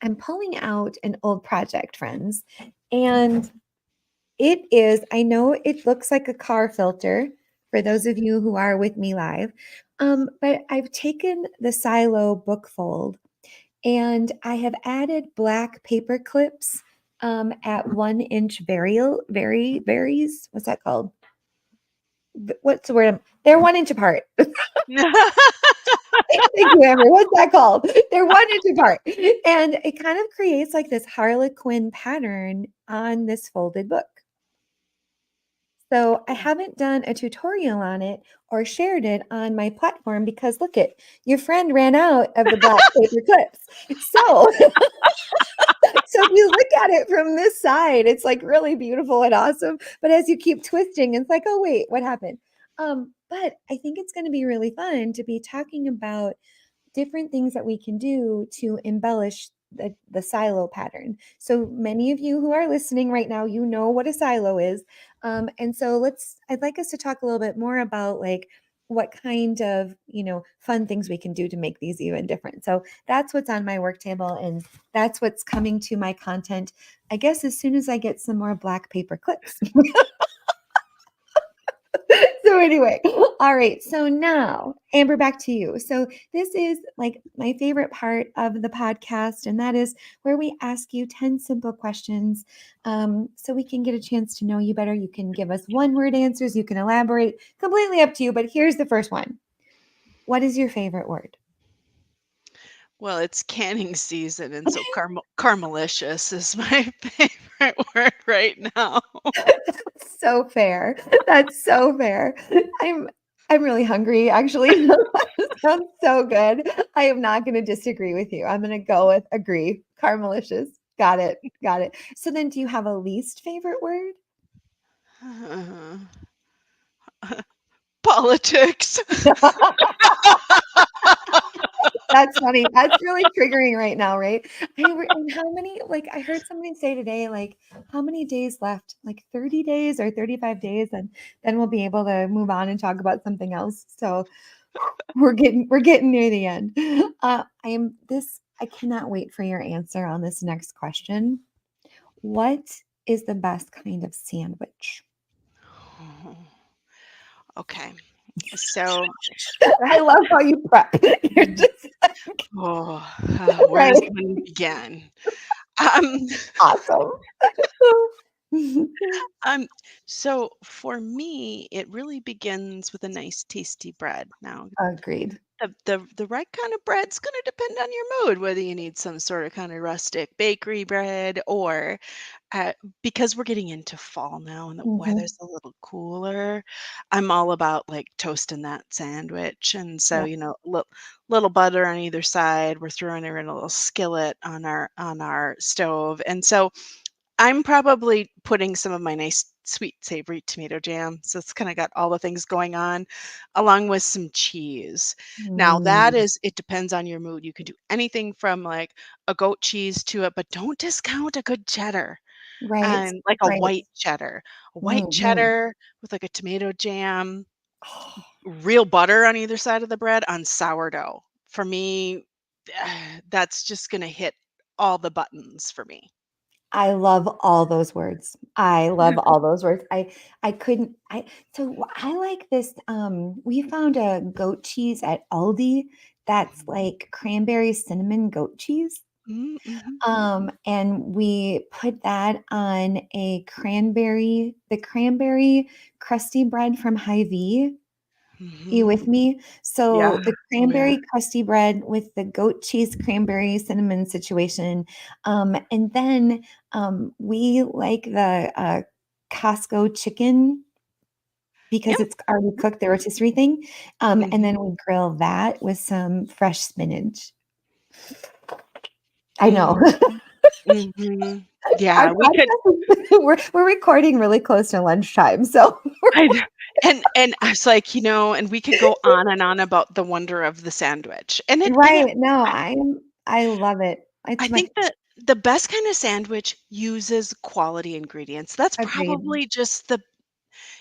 I'm pulling out an old project, friends, and it is, I know it looks like a car filter for those of you who are with me live, but I've taken the silo book fold and I have added black paper clips at 1 inch varies. What's that called? What's the word? They're 1 inch apart. Thank you, Emery. What's that called? They're 1 inch apart. And it kind of creates like this Harlequin pattern on this folded book. So I haven't done a tutorial on it or shared it on my platform because look it, your friend ran out of the black paper clips. So so if you look at it from this side, it's like really beautiful and awesome. But as you keep twisting, it's like, oh wait, what happened? But I think it's going to be really fun to be talking about different things that we can do to embellish the silo pattern. So many of you who are listening right now, you know what a silo is. And so I'd like us to talk a little bit more about like what kind of, fun things we can do to make these even different. So that's what's on my work table and that's what's coming to my content, I guess, as soon as I get some more black paper clips. So anyway, all right. So now, Amber, back to you. So this is like my favorite part of the podcast, and that is where we ask you 10 simple questions so we can get a chance to know you better. You can give us one-word answers. You can elaborate. Completely up to you. But here's the first one. What is your favorite word? Well, it's canning season, and so caramelicious is my favorite word right now. So fair. That's so fair. I'm really hungry, actually. Sounds so good. I am not going to disagree with you. I'm going to go with agree. Caramelicious. Got it. Got it. So then do you have a least favorite word? Politics. That's funny. That's really triggering right now, right? And how many, like, I heard somebody say today, like, how many days left? Like 30 days or 35 days, and then we'll be able to move on and talk about something else. So we're getting near the end. I cannot wait for your answer on this next question. What is the best kind of sandwich? Okay. So, I love how you prep. You're just where right. does one begin? Um, Awesome. um, so for me, it really begins with a nice tasty bread. Now, Agreed. the right kind of bread's gonna depend on your mood, whether you need some sort of kind of rustic bakery bread or uh, because we're getting into fall now and the Mhm. weather's a little cooler, I'm all about like toasting that sandwich. And so, Yeah. you know, little butter on either side. We're throwing her in a little skillet on our stove. And so I'm probably putting some of my nice sweet savory tomato jam. So it's kind of got all the things going on, along with some cheese. Now that Mm. is, it depends on your mood. You can do anything from like a goat cheese to it, but don't discount a good cheddar Right, and like right. a white Mhm. cheddar with like a tomato jam, real butter on either side of the bread on sourdough. For me, that's just gonna hit all the buttons for me. I love all those words. I love all those words. I couldn't I so I like this, we found a goat cheese at Aldi that's like cranberry cinnamon goat cheese. Mm, mhm, And we put that on the cranberry crusty bread from Hy-Vee. You mhm. with me? Yeah. So the Oh, yeah. cranberry crusty bread with the goat cheese cranberry cinnamon situation. And then we like the Costco chicken because Yep. it's already cooked, the rotisserie thing. And Mhm, then we grill that with some fresh spinach. I know. mhm, mhm. Our Yeah, we could podcast is we're recording really close to lunchtime, so I kn and I was like, you know, and we could go on and on about the wonder of the sandwich. And it right, no, I love it. I It's my think that the best kind of sandwich uses quality ingredients. That's agreed. probably just the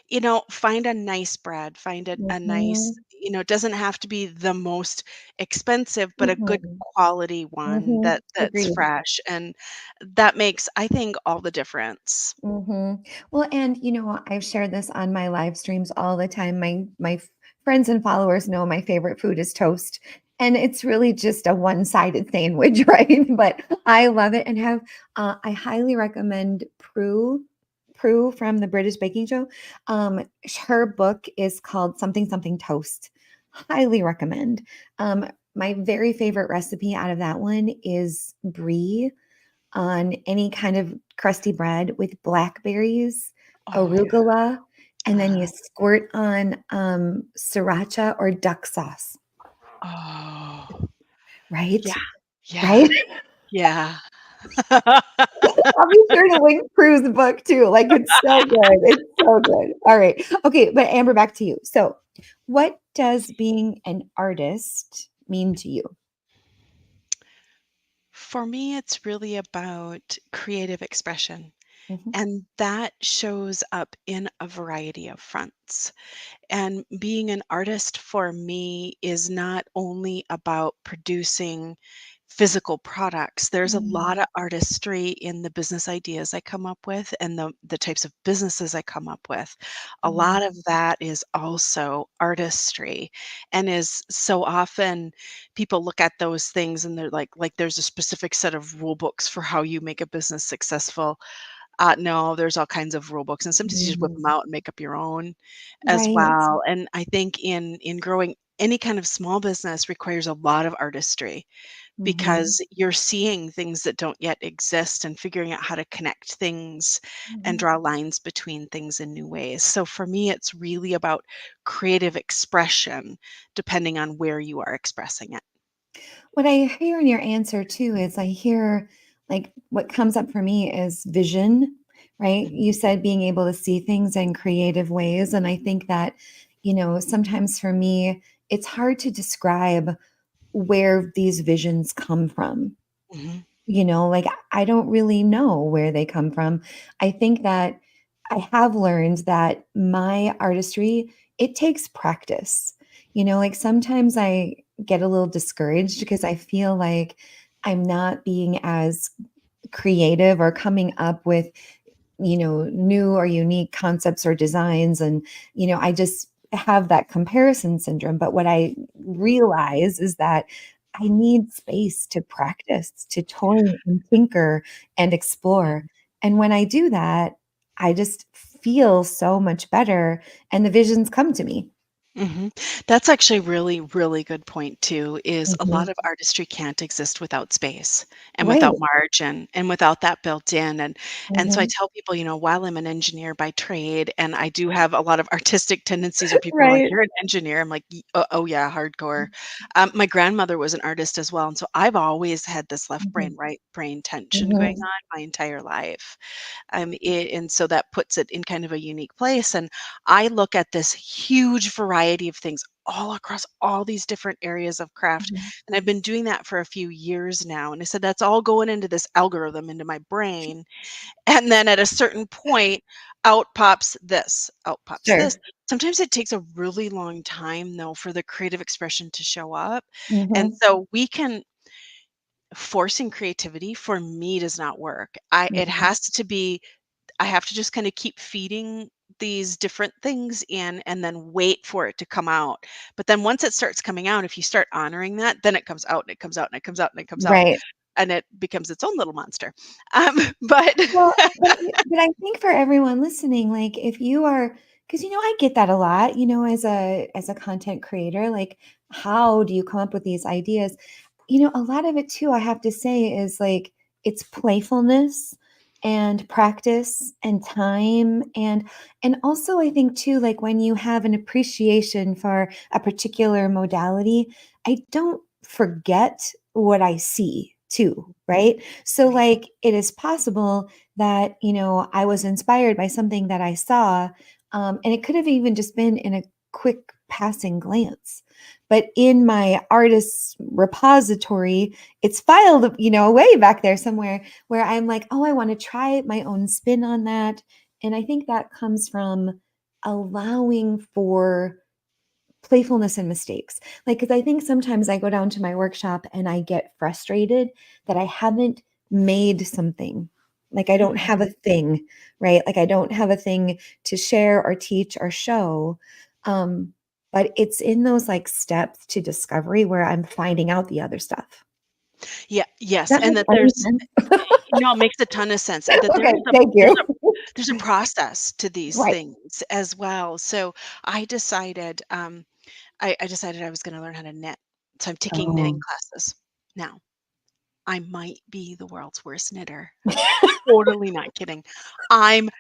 you know, find a nice bread, find a nice Mhm, you know, it doesn't have to be the most expensive, but a good mhm, quality one mhm, that's agreed. fresh, and that makes, I think, all the difference. Mhm. Well, and I've shared this on my live streams all the time. My friends and followers know my favorite food is toast, and it's really just a one-sided sandwich, right? But I love it and have I highly recommend Prue from the British Baking Show. Her book is called Something Something Toast. Highly recommend. My very favorite recipe out of that one is brie on any kind of crusty bread with blackberries, Oh, yeah. arugula, and then you Uh, squirt on sriracha or duck sauce, oh, right? yeah, yeah, Right? yeah. I'll be sure to link Prue's book too. Like it's so good. It's so good. All right. Okay, but Amber, back to you. So, what does being an artist mean to you? For me, it's really about creative expression, Mhm, and that shows up in a variety of fronts. And being an artist for me is not only about producing physical products. There's a mhm, lot of artistry in the business ideas I come up with and the types of businesses I come up with. A mhm, lot of that is also artistry and is so often people look at those things and they're like there's a specific set of rule books for how you make a business successful. No, there's all kinds of rule books, and sometimes you just whip them mhm. out and make up your own as Right. well, and I think in growing any kind of small business requires a lot of artistry Mhm, because you're seeing things that don't yet exist and figuring out how to connect things and mhm. draw lines between things in new ways. So for me, it's really about creative expression depending on where you are expressing it. What I hear in your answer too is I hear like what comes up for me is vision, right? Mhm, You said being able to see things in creative ways. And I think that, sometimes for me, it's hard to describe where these visions come from. mhm, Like I don't really know where they come from. I think that I have learned that my artistry, it takes practice. Like sometimes I get a little discouraged because I feel like I'm not being as creative or coming up with new or unique concepts or designs. And, I just have that comparison syndrome. But what I realize is that I need space to practice, to toy and tinker and explore. And when I do that, I just feel so much better and the visions come to me. Mhm. That's actually a really, really good point too, is a lot Mhm. of artistry can't exist without space and without Right. margin and without that built in. And so I Mhm. tell people, while I'm an engineer by trade and I do have a lot of artistic tendencies where people are like, Right. "You're an engineer." I'm like, Oh yeah, hardcore." My grandmother was an artist as well, and so I've always had this left brain, Mhm. right brain tension going Mhm. on my entire life. And so that puts it in kind of a unique place. And I look at this huge variety of things all across all these different areas of craft. Mhm. And I've been doing that for a few years now. And I said, that's all going into this algorithm into my brain. And then at a certain point, out pops this. Sure. Sometimes it takes a really long time, though, for the creative expression to show up. And Mhm. so we can forcing creativity for me does not work. It Mhm. has to be I have to just kind of keep feeding these different things in and then wait for it to come out. But then once it starts coming out, if you start honoring that, then it comes out and it comes out and it comes out and it comes out Right. and it becomes its own little monster. But Well, but I think for everyone listening, like, if you are, because I get that a lot, as a content creator, like, how do you come up with these ideas? A lot of it too, I have to say, is like it's playfulness and practice and time, and also I think too, like when you have an appreciation for a particular modality, I don't forget what I see too, right? So, right. like, it is possible that, I was inspired by something that I saw, and it could have even just been in a quick passing glance. But in my artist's repository, it's filed, way back there somewhere where I'm like, oh, I want to try my own spin on that. And I think that comes from allowing for playfulness and mistakes. Like, because I think sometimes I go down to my workshop and I get frustrated that I haven't made something. Like, I don't Mhm. have a thing, right? Like, I don't have a thing to share or teach or show. Um, but it's in those like steps to discovery where I'm finding out the other stuff. Yeah, yes, That and makes that any sense. it makes a ton of sense, and that Okay, thank you. there's a process to these Right. things as well. So I decided, I decided I was going to learn how to knit. So I'm taking knitting Oh. classes now. I might be the world's worst knitter. Totally not kidding. I'm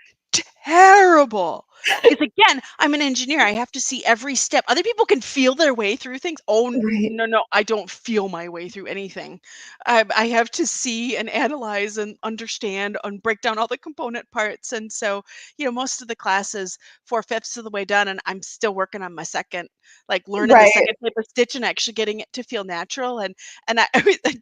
terrible. Because again, I'm an engineer. I have to see every step. Other people can feel their way through things. Oh, Right. no, no, I don't feel my way through anything. I have to see and analyze and understand and break down all the component parts. And so, most of the classes, 4/5 of the way done, and I'm still working on my second, like learning the Right. second type of stitch and actually getting it to feel natural. And I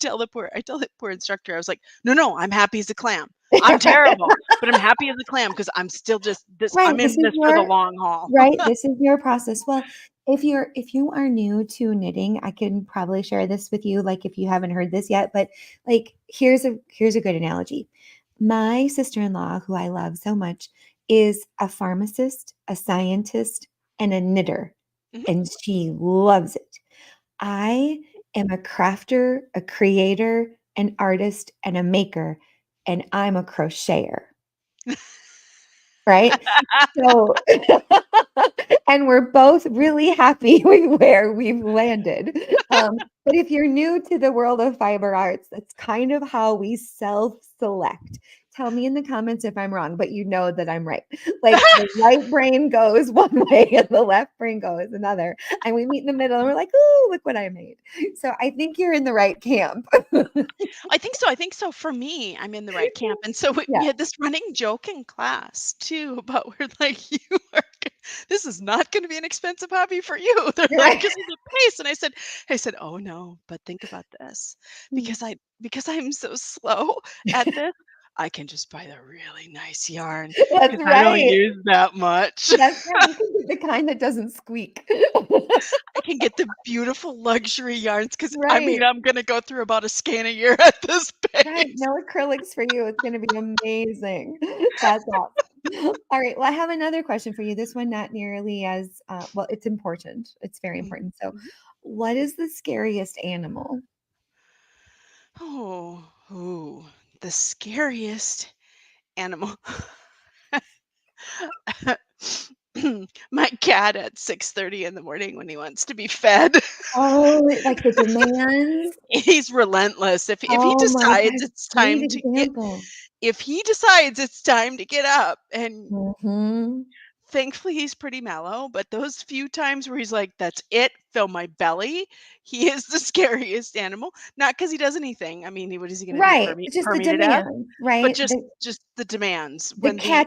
tell the poor instructor, I was like, no, no, I'm happy as a clam. I'm terrible, but I'm happy as a clam because I'm still just this Right. I'm This in is this for the your long haul. Right, this is your process. Well, if you are new to knitting, I can probably share this with you, like, if you haven't heard this yet, but, like, here's a good analogy. My sister-in-law, who I love so much, is a pharmacist, a scientist, and a knitter, Mhm. and she loves it. I am a crafter, a creator, an artist, and a maker, and I'm a crocheter. Right? So and we're both really happy with where we've landed. But if you're new to the world of fiber arts, that's kind of how we self-select. Tell me in the comments if I'm wrong, but you know that I'm right. Like, the right brain goes one way and the left brain goes another, and we meet in the middle and we're like, "Ooh, look what I made." So I think you're in the right camp. I think so for me, I'm in the right camp, and so we Yeah, had this running joke in class too about we're like, "You are g this is not gonna be an expensive hobby for you." They're you're like, right. "'Cause of the pace," and I said, "Oh, no, but think about this, Mm. because I'm so slow at this, I can just buy the really nice yarn That's because I don't right. use that much." That's right, you can get the kind that doesn't squeak. I can get the beautiful luxury yarns because Right, I'm gonna go through about a skein a year at this right, pace. no acrylics for you, it's gonna be amazing. That's awesome. All right, well, I have another question for you, this one not nearly as, well, it's important, it's very Mhm, important. So, mhm. what is the scariest animal? Ooh, the scariest animal. my cat at 6:30 in the morning when he wants to be fed. Oh, like the demands? He's relentless. If he Oh my decides gosh, it's great time to get example. if he decides it's time to get up, and Mhm. thankfully he's pretty mellow, but those few times where he's like, "That's it, fill my belly," he is the scariest animal. Not because he does anything. I mean, what is he gonna do? Right, just Purr the me to death? demands, But right? just the demands The when the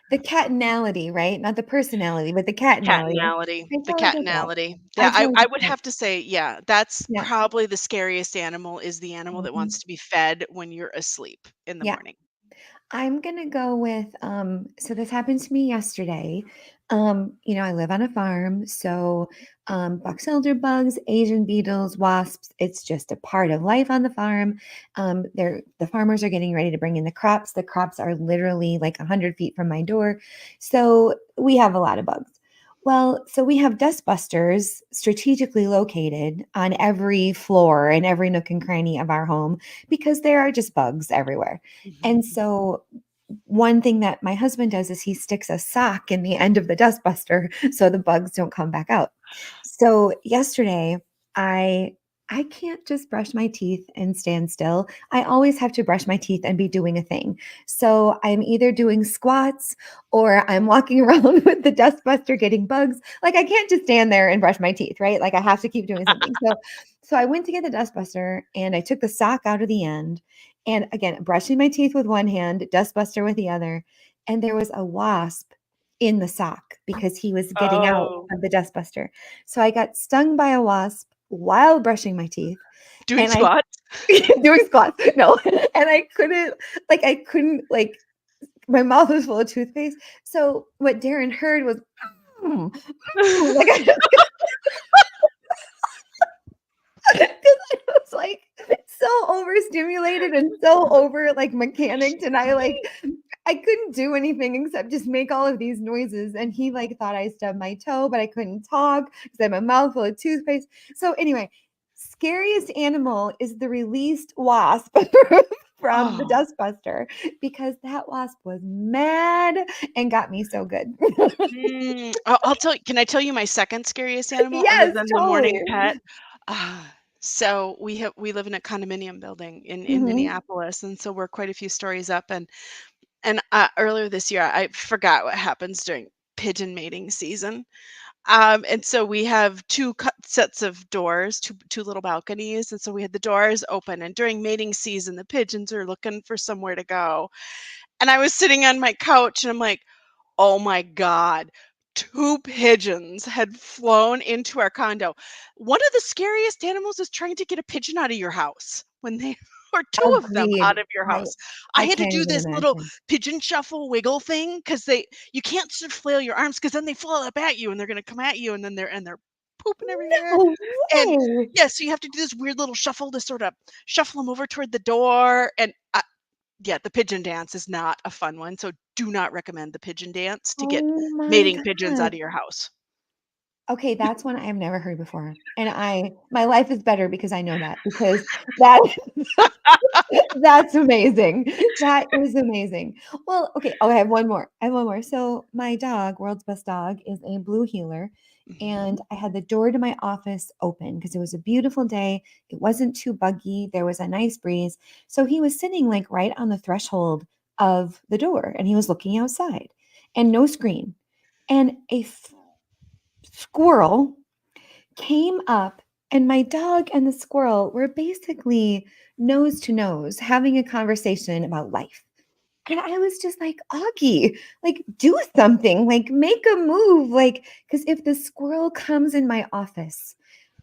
the catenality, right? Not the personality, but the catenality. catenality, I the totally get that. catenality. I Yeah, totally I get would that. have to say, yeah, that's Yeah. probably the scariest animal is the animal that Mhm. wants to be fed when you're asleep in the Yeah. morning. I'm gonna go with so this happened to me yesterday. I live on a farm, so box elder bugs, Asian beetles, wasps, it's just a part of life on the farm. The farmers are getting ready to bring in the crops. The crops are literally like 100 feet from my door. So we have a lot of bugs. Well, so we have dust busters strategically located on every floor and every nook and cranny of our home because there are just bugs everywhere. Mhm, And mhm. so one thing that my husband does is he sticks a sock in the end of the dustbuster so the bugs don't come back out. So yesterday, I I can't just brush my teeth and stand still. I always have to brush my teeth and be doing a thing. So I'm either doing squats or I'm walking around with the dustbuster getting bugs. Like I can't just stand there and brush my teeth, right? Like I have to keep doing something. So I went to get the dustbuster and I took the sock out of the end and again, brushing my teeth with one hand, dustbuster with the other, and there was a wasp in the sock because he was getting out Oh, of the dustbuster. So I got stung by a wasp while brushing my teeth, doing and I squats? doing squats. No, and I couldn't like my mouth was full of toothpaste. So what Darren heard was, "Mm, mm," like I 'cause I was, like, so overstimulated and so over, like, mechanicked, and I couldn't do anything except just make all of these noises, and he, like, thought I stubbed my toe, but I couldn't talk because I had my mouth full of toothpaste. So, anyway, scariest animal is the released wasp from the Oh, dustbuster because that wasp was mad and got me so good. I'll tell you, can I tell you my second scariest animal other Yes, than the morning totally. pet? So we live in a condominium building in Mhm. Minneapolis, and so we're quite a few stories up, and earlier this year, I forgot what happens during pigeon mating season. And so we have sets of doors, two little balconies, and so we had the doors open. And during mating season, the pigeons are looking for somewhere to go. And I was sitting on my couch, and I'm like, "Oh my god." 2 pigeons had flown into our condo. One of the scariest animals is trying to get a pigeon out of your house when they or 2 of them Agreed. out of your I house. I I had to can't do even this little imagine. pigeon shuffle wiggle thing because you can't sort of flail your arms because then they flail up at you and they're gonna come at you and then they're pooping everywhere. No And way! yeah, so you have to do this weird little shuffle to sort of shuffle them over toward the door. And yeah, the pigeon dance is not a fun one, so do not recommend the pigeon dance to get Oh my mating pigeons god. out of your house. Okay, that's one I have never heard before, and my life is better because I know that, because that that's amazing. That is amazing. Well, okay, oh, I have one more. I have one more. So, my dog, world's best dog, is a blue heeler, Mhm. and I had the door to my office open because it was a beautiful day. It wasn't too buggy. There was a nice breeze. So, he was sitting like right on the threshold of the door and he was looking outside and no screen. And a squirrel came up, and my dog and the squirrel were basically nose to nose having a conversation about life. And I was just like, Augie, like, do something, like, make a move. Like, because if the squirrel comes in my office,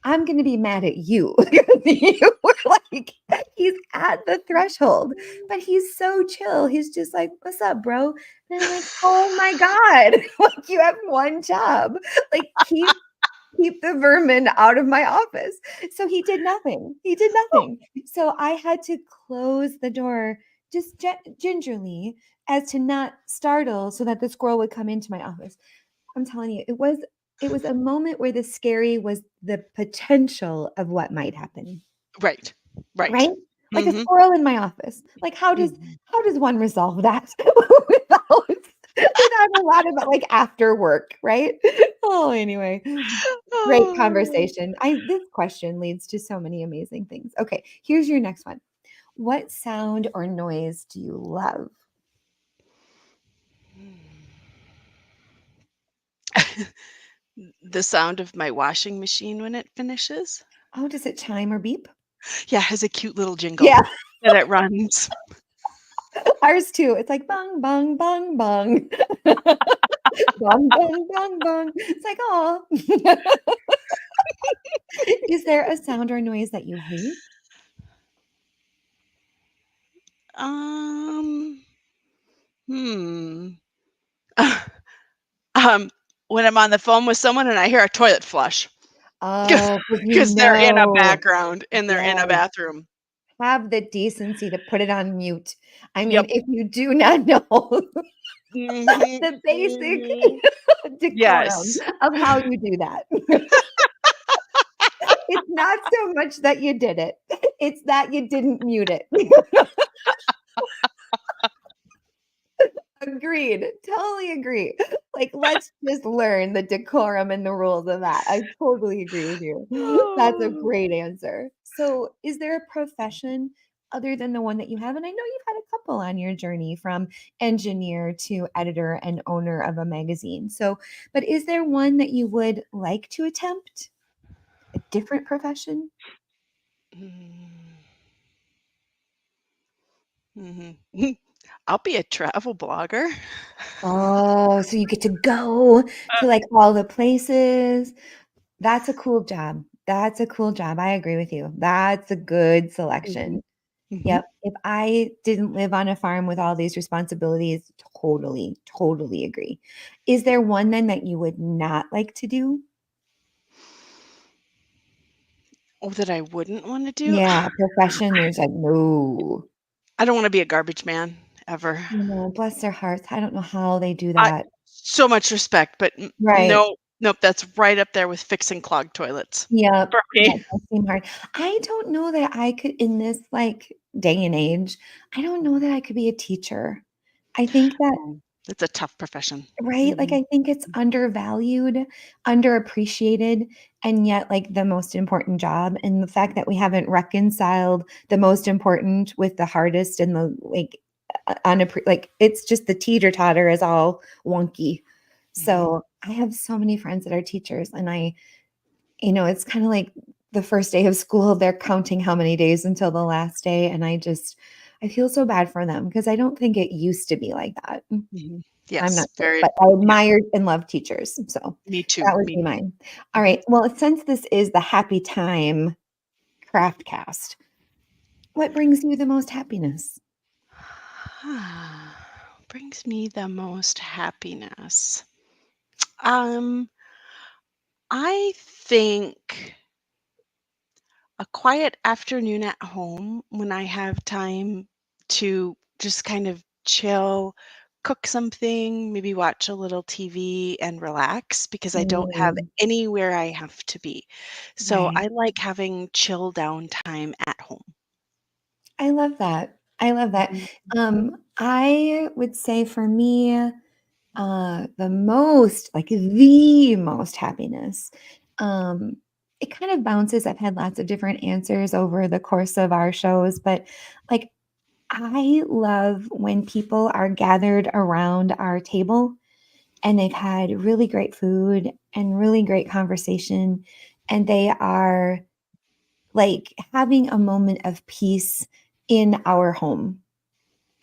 I'm going to be mad at you. You were like, he's at the threshold, but he's so chill. He's just like, what's up, bro? And I'm like, oh my God, like, you have one job. Like, keep the vermin out of my office. So he did nothing. He did Oh, nothing. So I had to close the door just gingerly as to not startle so that the squirrel would come into my office. I'm telling you, it was a moment where the scary was the potential of what might happen, right, right. right? Like a Mhm, squirrel in my office. Like mhm. how does one resolve that without without a lot of, like, after work, right? Oh, anyway, great Oh. conversation. I This question leads to so many amazing things. Okay, here's your next one. What sound or noise do you love? The sound of my washing machine when it finishes. Oh, does it chime or beep? Yeah, it has a cute little jingle Yeah, that it runs. ours too. It's like bong, bong, bong, bong. Bong, bong, bong, bong. It's like, oh. Is there a sound or noise that you hate? Um, hmm. Um, when I'm on the phone with someone and I hear a toilet flush Oh, because you because they're in a know. background and they're in a Yes. bathroom. Have the decency to put it on mute. I mean, Yep. if you do not know Mhm, the basic mhm. decorum Yes. of how you do that. It's not so much that you did it, it's that you didn't mute it. Agreed, totally agree. Like, let's just learn the decorum and the rules of that. I totally agree with you. That's a Oh. great answer. So, is there a profession other than the one that you have? And I know you've had a couple on your journey from engineer to editor and owner of a magazine. So, but is there one that you would like to attempt? A different profession? Mm, mhm. I'll be a travel blogger. Oh, so you get to go to, like, all the places. That's a cool job. That's a cool job. I agree with you. That's a good Mhm, selection. mhm. Yep. If I didn't live on a farm with all these responsibilities, totally, totally agree. Is there one then that you would not like to do? Oh, that I wouldn't wanna do? Yeah, profession, there's like, no. I don't wanna be a garbage man, ever. No, bless their hearts. I don't know how they do I that. so much respect, but Right. no, nope, that's right up there with fixing clogged toilets Yep. for That me. does seem hard. I don't know that I could in this, like, day and age, I don't know that I could be a teacher. I think that It's a tough profession. right? Like, Mhm. I think it's undervalued, underappreciated, and yet, like, the most important job, and the fact that we haven't reconciled the most important with the hardest and the, like, like, it's just the teeter-totter is all wonky. Mhm. So, I have so many friends that are teachers, and it's kinda like the first day of school, they're counting how many days until the last day, and I feel so bad for them because I don't think it used to be like that. Mhm. I'm Yes, not sure, very but I yep, admired and love teachers, so me too, that would me be too. mine. All Mhm. right, well, since this is the happy time Craftcast, what brings you the most happiness? Brings me the most happiness. Um, I think a quiet afternoon at home when I have time to just kind of chill, cook something, maybe watch a little TV and relax because I don't have Mm, anywhere I have to be. So right. I like having chill down time at home. I love that. I love that. Mhm. I would say for me, the most happiness, um, it kind of bounces. I've had lots of different answers over the course of our shows, but, like, I love when people are gathered around our table and they've had really great food and really great conversation, and they are, like, having a moment of peace in our home.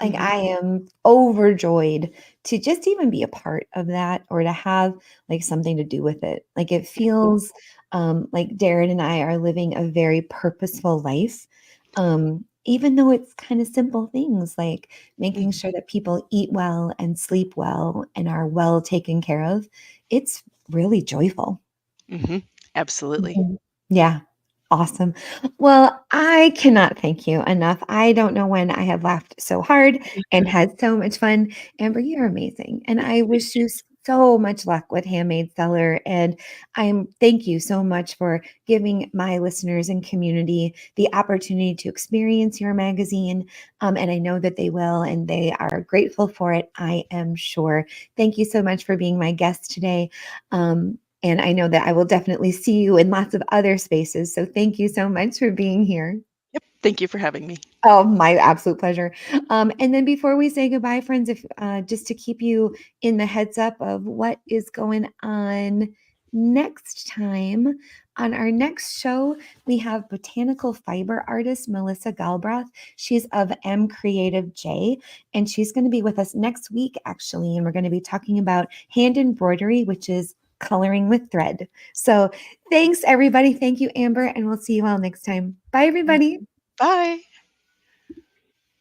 Like, Mhm. I am overjoyed to just even be a part of that or to have, like, something to do with it. Like, it feels, like Darren and I are living a very purposeful life, even though it's kinda simple things like making Mhm. sure that people eat well and sleep well and are well taken care of. It's really joyful. Mhm. Absolutely. Mhm. Yeah. Awesome. Well, I cannot thank you enough. I don't know when I have laughed so hard and had so much fun. Amber, you're amazing. And I wish you so much luck with Handmade Seller. And thank you so much for giving my listeners and community the opportunity to experience your magazine. And I know that they will, and they are grateful for it, I am sure. Thank you so much for being my guest today. And I know that I will definitely see you in lots of other spaces. So thank you so much for being here. Yep. Thank you for having me. Oh, my absolute pleasure. And then before we say goodbye, friends, if just to keep you in the heads up of what is going on next time, on our next show, we have botanical fiber artist Melissa Galbraith. She's of M Creative J, and she's going to be with us next week, actually. And we're going to be talking about hand embroidery, which is coloring with thread. So thanks, everybody. Thank you, Amber, and we'll see you all next time. Bye, everybody. Bye.